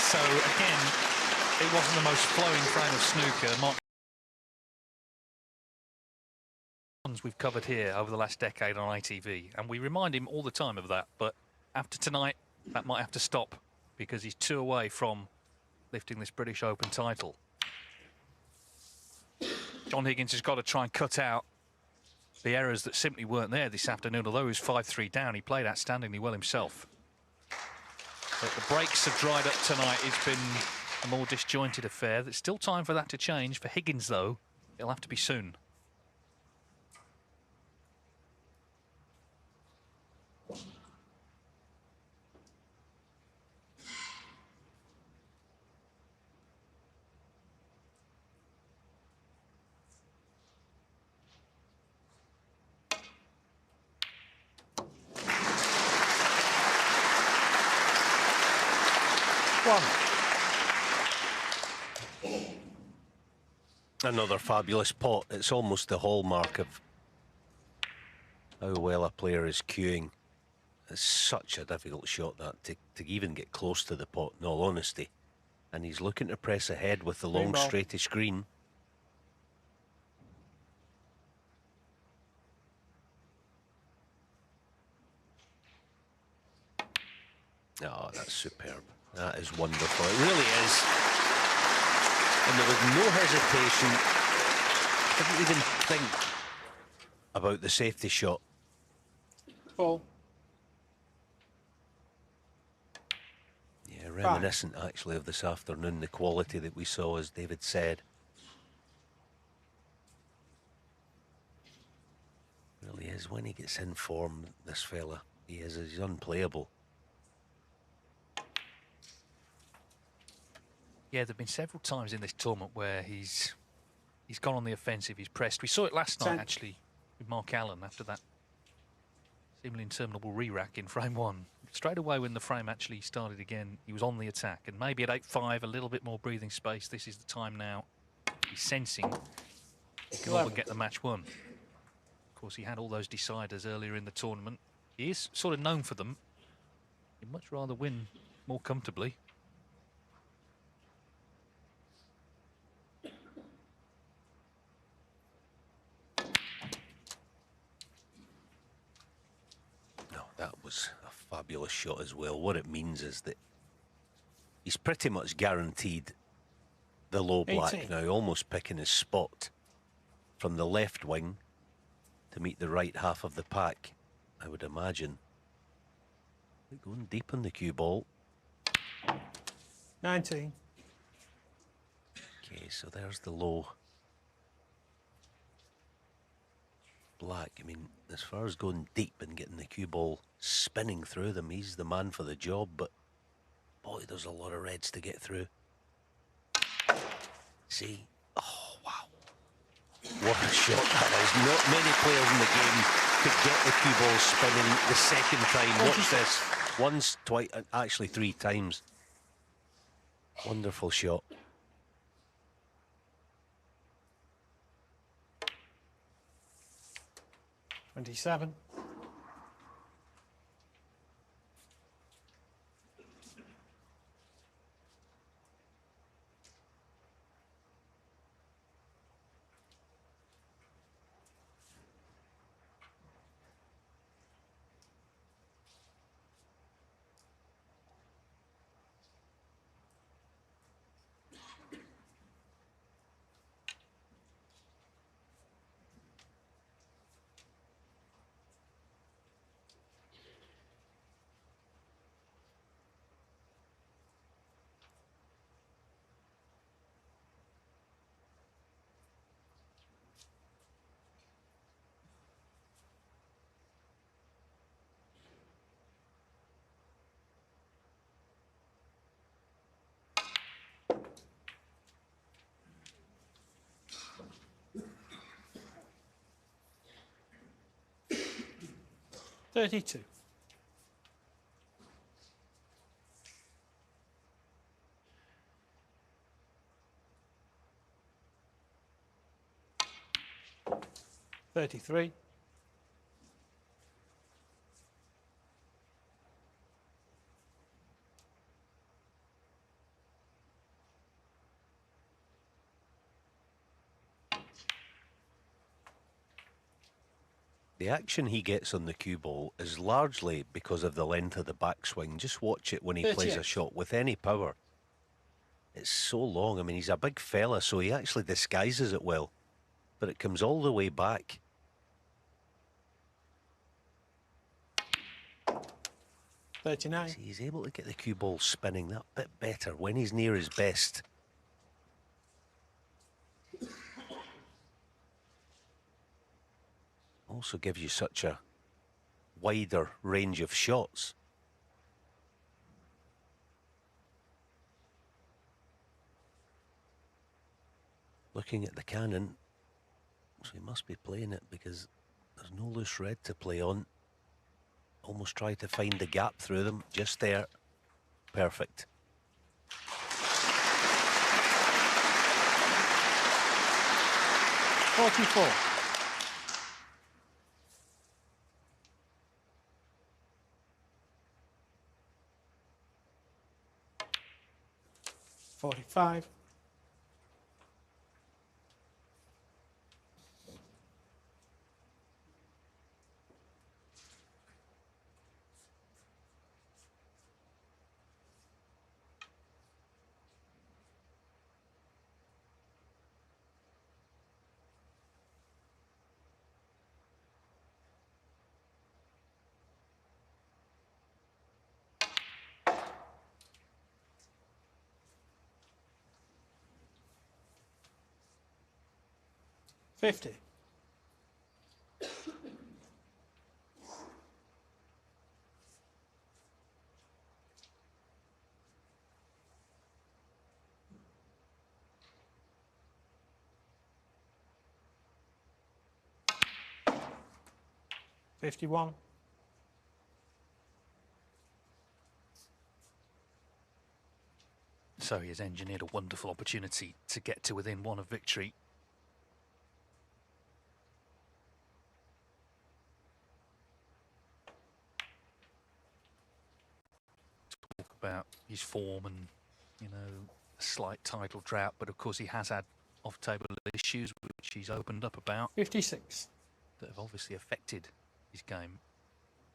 So again, it wasn't the most flowing frame of snooker. Mark, we've covered here over the last decade on ITV, and we remind him all the time of that. But after tonight, that might have to stop because he's 2 away from lifting this British Open title. John Higgins has got to try and cut out the errors that simply weren't there this afternoon. Although he was 5-3 down, he played outstandingly well himself. But the breaks have dried up tonight. It's been a more disjointed affair. There's still time for that to change. For Higgins, though, it'll have to be soon. Another fabulous pot. It's almost the hallmark of how well a player is cueing It's such a difficult shot that to even get close to the pot, in all honesty. And he's looking to press ahead with the long, ball. straightish green. Oh, that's superb. That is wonderful. It really is. And there was no hesitation. Didn't even think about the safety shot. Ball. Yeah, reminiscent actually of this afternoon, the quality that we saw, as David said. Really is. When he gets in form, this fella, he's unplayable. Yeah, there have been several times in this tournament where he's gone on the offensive, he's pressed. We saw it last night, actually, with Mark Allen after that seemingly interminable re-rack in frame one. Straight away when the frame actually started again, he was on the attack. And maybe at 8-5, a little bit more breathing space. This is the time now. He's sensing he can all but get the match won. Of course, he had all those deciders earlier in the tournament. He is sort of known for them. He'd much rather win more comfortably. That was a fabulous shot as well. What it means is that he's pretty much guaranteed the low black 18. now, almost picking his spot from the left wing to meet the right half of the pack, I would imagine. Going deep on the cue ball. 19. Okay, so there's the low black. I mean, as far as going deep and getting the cue ball spinning through them, he's the man for the job, but boy, there's a lot of reds to get through. See? Oh, wow. What a shot that is. Not many players in the game could get the cue ball spinning the second time. Watch this. Once, twice, actually 3 times. Wonderful shot. $27. $32. $33. The action he gets on the cue ball is largely because of the length of the backswing. Just watch it when he plays a shot with any power. It's so long. I mean, he's a big fella, so he actually disguises it well. But it comes all the way back. 39. See, he's able to get the cue ball spinning that bit better when he's near his best. Also gives you such a wider range of shots. Looking at the cannon, so he must be playing it because there's no loose red to play on. Almost try to find the gap through them, just there. Perfect. $44. 45. $50. $51. So he has engineered a wonderful opportunity to get to within one of victory. Talk about his form and, you know, a slight title drought, but of course he has had off-table issues which he's opened up about 56. that have obviously affected his game.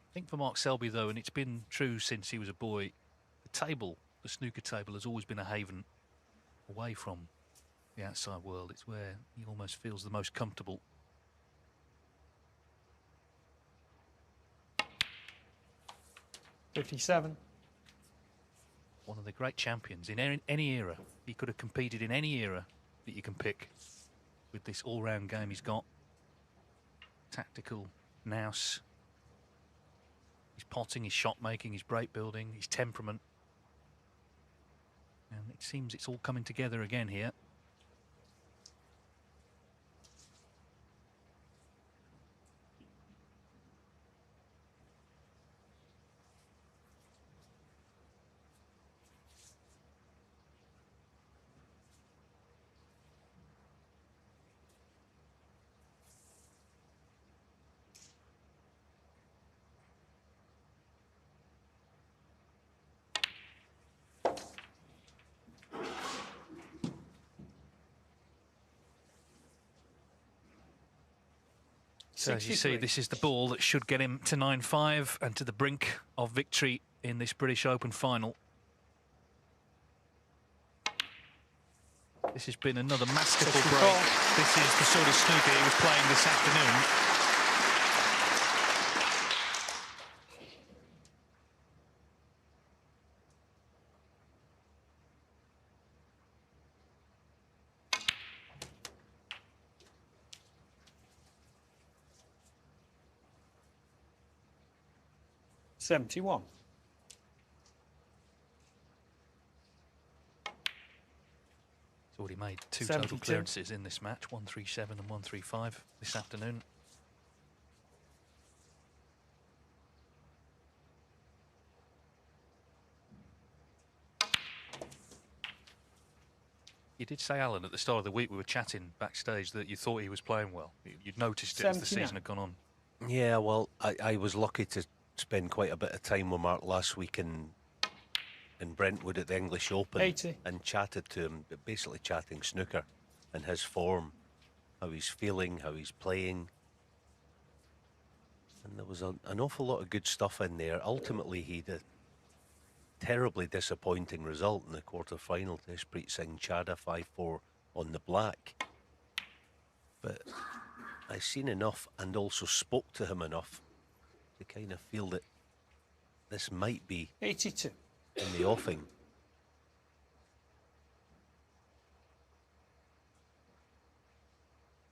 I think for Mark Selby though, and it's been true since he was a boy, the snooker table has always been a haven away from the outside world. It's where he almost feels the most comfortable. $57. One of the great champions in any era. He could have competed in any era that you can pick with this all-round game he's got. Tactical nous, his potting, his shot making, his break building, his temperament. And it seems it's all coming together again here. So as you see, this is the ball that should get him to 9-5 and to the brink of victory in this British Open final. This has been another masterful break. This is the sort of snooker he was playing this afternoon. $71. He's already made two 72. total clearances in this match, 137 and 135 this afternoon. You did say, Alan, at the start of the week we were chatting backstage that you thought he was playing well. You'd noticed it as the 79. season had gone on. Yeah, well, I was lucky to spend quite a bit of time with Mark last week in Brentwood at the English Open 80. and chatted to him, basically chatting snooker and his form, how he's feeling, how he's playing. And there was an awful lot of good stuff in there. Ultimately, he had a terribly disappointing result in the quarter-final to Ishpreet Singh Chadha 5-4 on the black. But I've seen enough and also spoke to him enough to kind of feel that this might be 82. in the offing.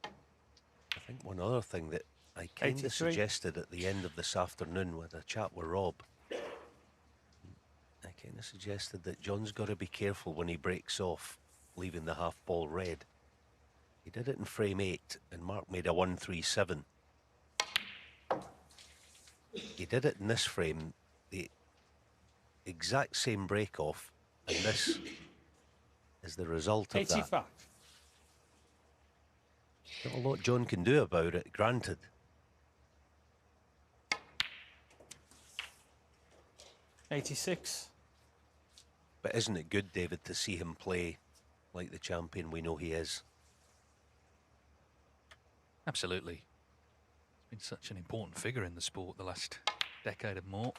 I think one other thing that I kind of 83. suggested at the end of this afternoon with a chat with Rob, I kind of suggested that John's got to be careful when he breaks off, leaving the half ball red. He did it in frame 8 and Mark made a 137. He did it in this frame, the exact same break off, and this is the result of 85. that. Not a lot John can do about it, granted. $86. But isn't it good, David, to see him play like the champion we know he is? Absolutely. He's been such an important figure in the sport the last decade and more.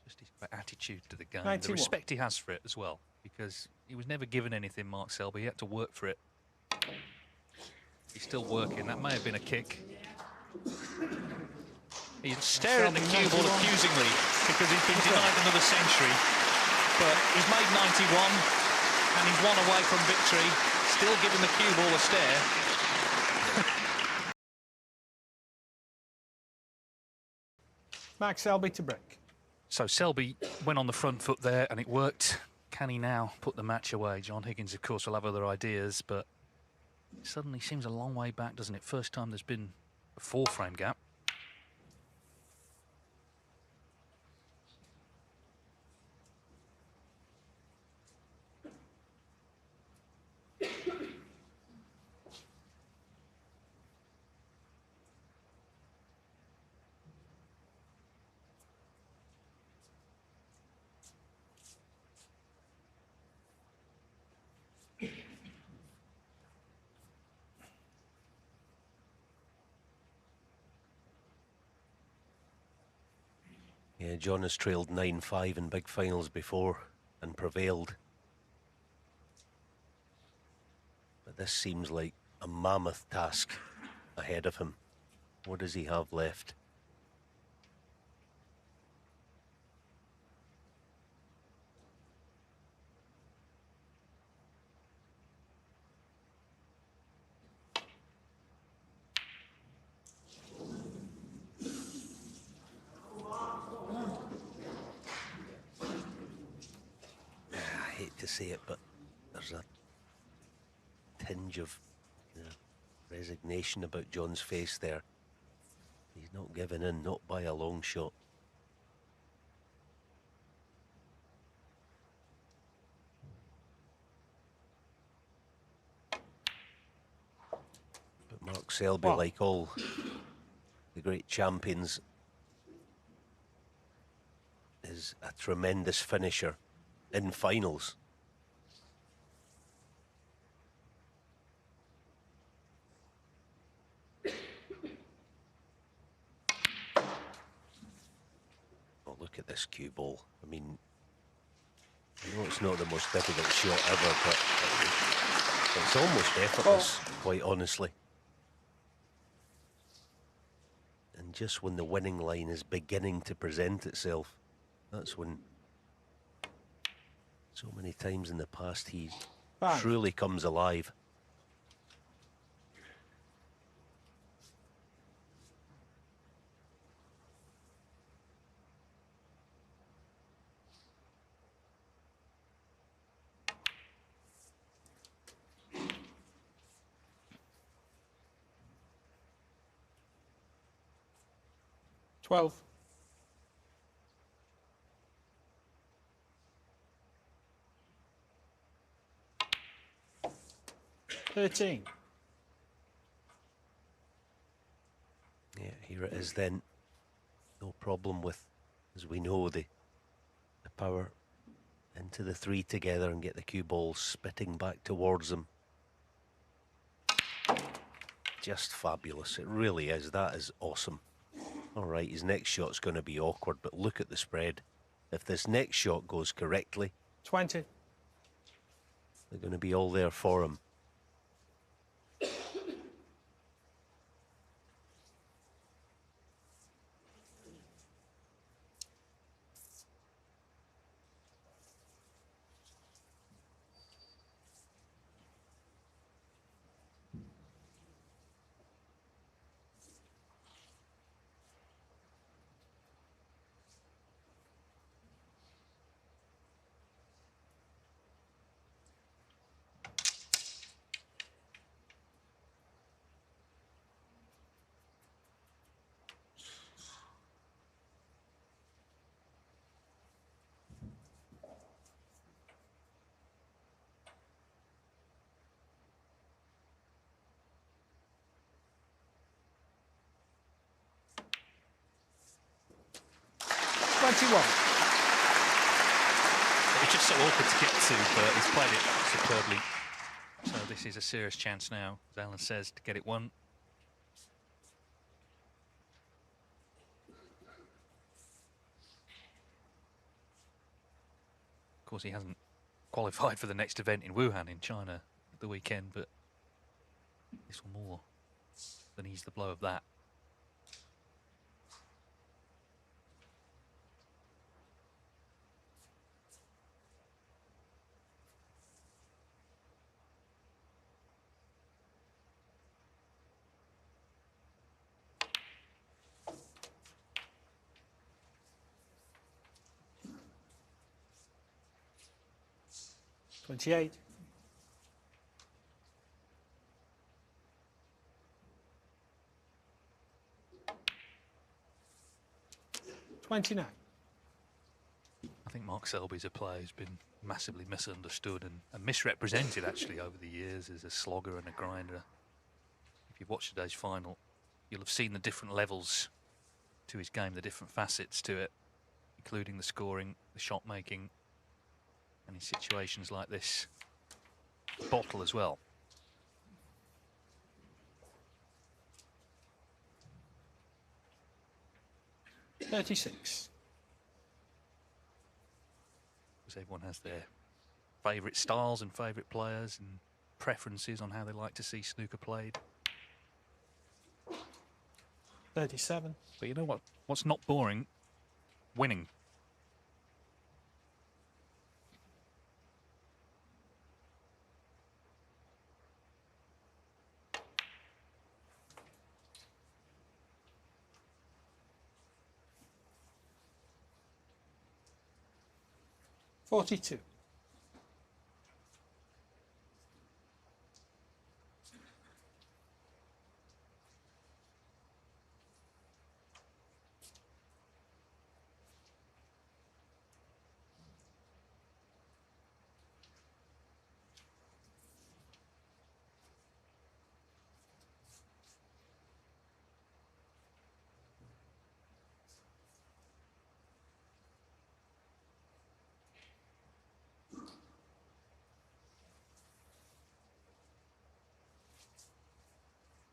Just his attitude to the game, 91. the respect he has for it as well, because he was never given anything, Mark Selby. He had to work for it. He's still working. That may have been a kick. He's staring at the cue ball accusingly because he's been denied another century. But he's made 91 and he's 1 away from victory. Still giving the cue ball a stare. Max Selby to break. So Selby went on the front foot there and it worked. Can he now put the match away? John Higgins, of course, will have other ideas, but it suddenly seems a long way back, doesn't it? First time there's been a 4-frame gap. Yeah, John has trailed 9-5 in big finals before and prevailed. But this seems like a mammoth task ahead of him. What does he have left? I hate to say it, but there's a tinge of resignation about John's face there. He's not giving in, not by a long shot. But Mark Selby, like all the great champions, is a tremendous finisher in finals. Oh, look at this cue ball. I mean, I know it's not the most difficult shot ever, but it's almost effortless, quite honestly. And just when the winning line is beginning to present itself, that's when so many times in the past he truly comes alive. $12. 13. Yeah, here it is then. No problem with, as we know, the power into the 3 together and get the cue ball spitting back towards them. Just fabulous. It really is. That is awesome. All right, his next shot's going to be awkward, but look at the spread. If this next shot goes correctly, 20. they're going to be all there for him. 21. It's just so awkward to get to, but he's played it superbly. So this is a serious chance now, as Alan says, to get it won. Of course, he hasn't qualified for the next event in Wuhan in China at the weekend, but this will more than ease the blow of that. 28. $29. I think Mark Selby's a player who's been massively misunderstood and misrepresented actually over the years as a slogger and a grinder. If you've watched today's final, you'll have seen the different levels to his game, the different facets to it, including the scoring, the shot making, and in situations like this, the bottle as well. $36. Because everyone has their favourite styles and favourite players and preferences on how they like to see snooker played. 37. But you know what? What's not boring? Winning. $42.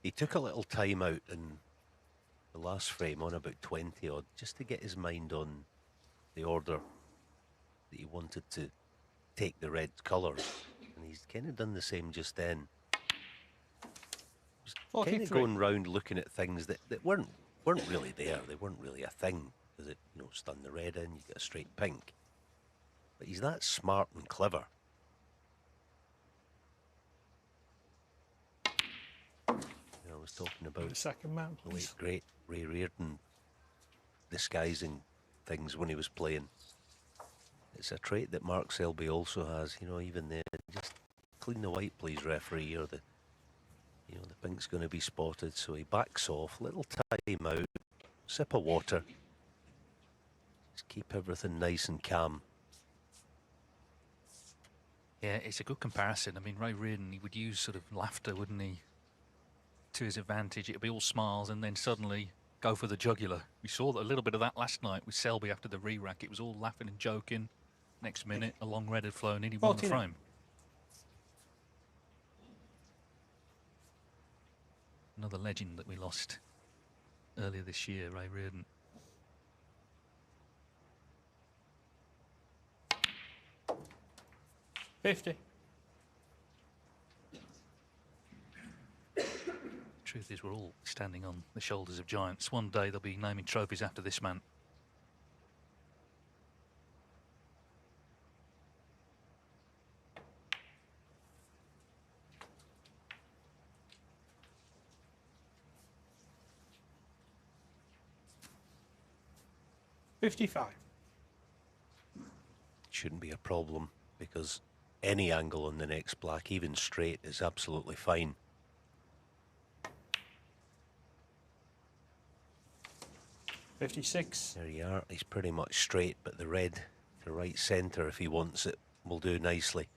He took a little time out in the last frame on about 20 odd just to get his mind on the order that he wanted to take the red colours, and he's kind of done the same just then. Kind of going round looking at things that weren't really there. They weren't really a thing because it, you know, stun the red in, you get a straight pink. But he's that smart and clever. I was talking about the second man, the late great Ray Reardon disguising things when he was playing. It's a trait that Mark Selby also has, you know, even there. Just clean the white, please, referee, or the pink's going to be spotted. So he backs off, little time out, sip of water. Just keep everything nice and calm. Yeah, it's a good comparison. I mean, Ray Reardon, he would use sort of laughter, wouldn't he, to his advantage. It'd be all smiles and then suddenly go for the jugular. We saw a little bit of that last night with Selby after the re-rack. It was all laughing and joking. Next minute, a long red had flown in. He won the frame. Another legend that we lost earlier this year, Ray Reardon. $50. Truth is, we're all standing on the shoulders of giants. One day they'll be naming trophies after this man. $55. Shouldn't be a problem because any angle on the next black, even straight, is absolutely fine. $56. There you are. He's pretty much straight, but the red to right centre, if he wants it, will do nicely.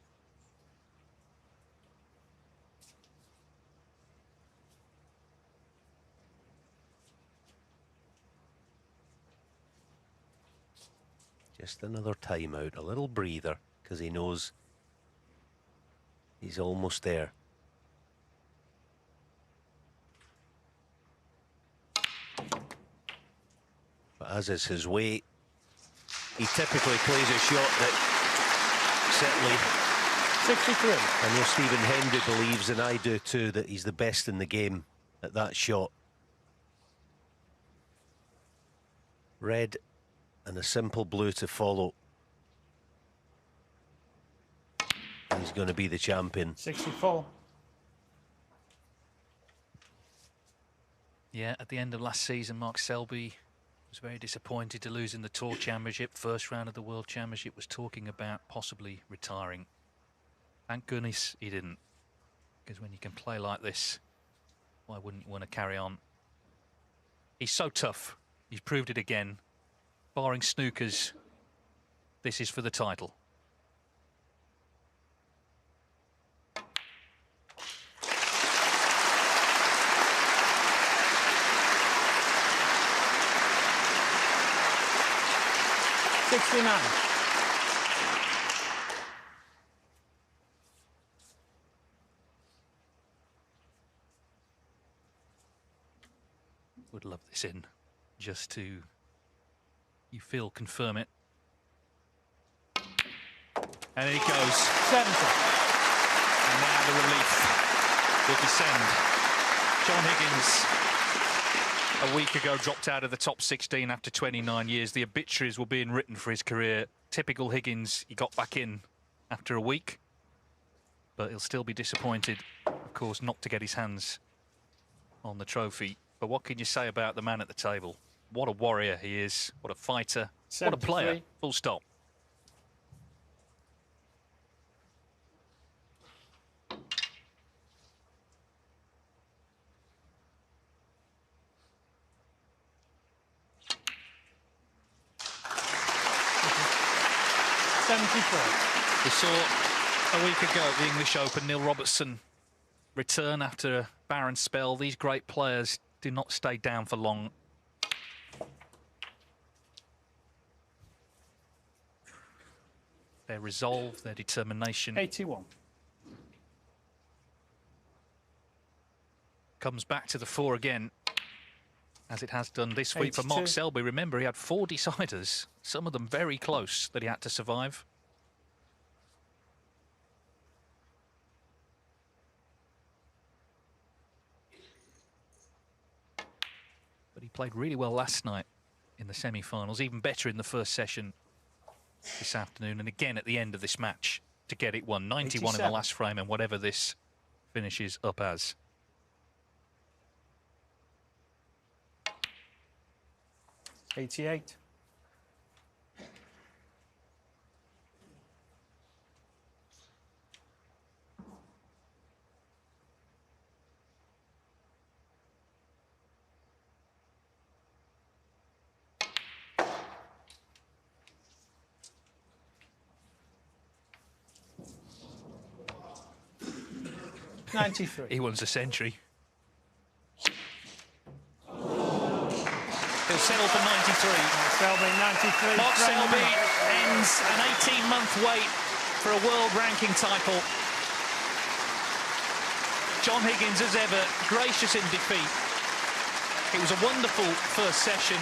Just another timeout, a little breather, because he knows he's almost there. But as is his way, he typically plays a shot that certainly... 63. I know Stephen Hendry believes, and I do too, that he's the best in the game at that shot. Red and a simple blue to follow. He's going to be the champion. 64. Yeah, at the end of last season, Mark Selby was very disappointed to lose in the Tour Championship. First round of the World Championship, was talking about possibly retiring. Thank goodness he didn't. Because when you can play like this, why wouldn't you want to carry on? He's so tough. He's proved it again. Barring snookers, this is for the title. Would love this in, just to, you feel, confirm it. And it goes. 70. And now the relief will descend. John Higgins, a week ago, dropped out of the top 16 after 29 years. The obituaries were being written for his career. Typical Higgins, he got back in after a week. But he'll still be disappointed, of course, not to get his hands on the trophy. But what can you say about the man at the table? What a warrior he is. What a fighter. 73. What a player. Full stop. We saw a week ago at the English Open, Neil Robertson return after a barren spell. These great players do not stay down for long. Their resolve, their determination. 81. Comes back to the fore again, as it has done this week for Mark 82. Selby. Remember, he had 4 deciders, some of them very close, that he had to survive. But he played really well last night in the semi-finals, even better in the first session this afternoon, and again at the end of this match to get it won. 91 in the 87. last frame, and whatever this finishes up as. $88. $93. He wins a century. He'll settle for 93. Selby, 93. Mark Selby ends an 18-month wait for a world ranking title. John Higgins, as ever, gracious in defeat. It was a wonderful first session.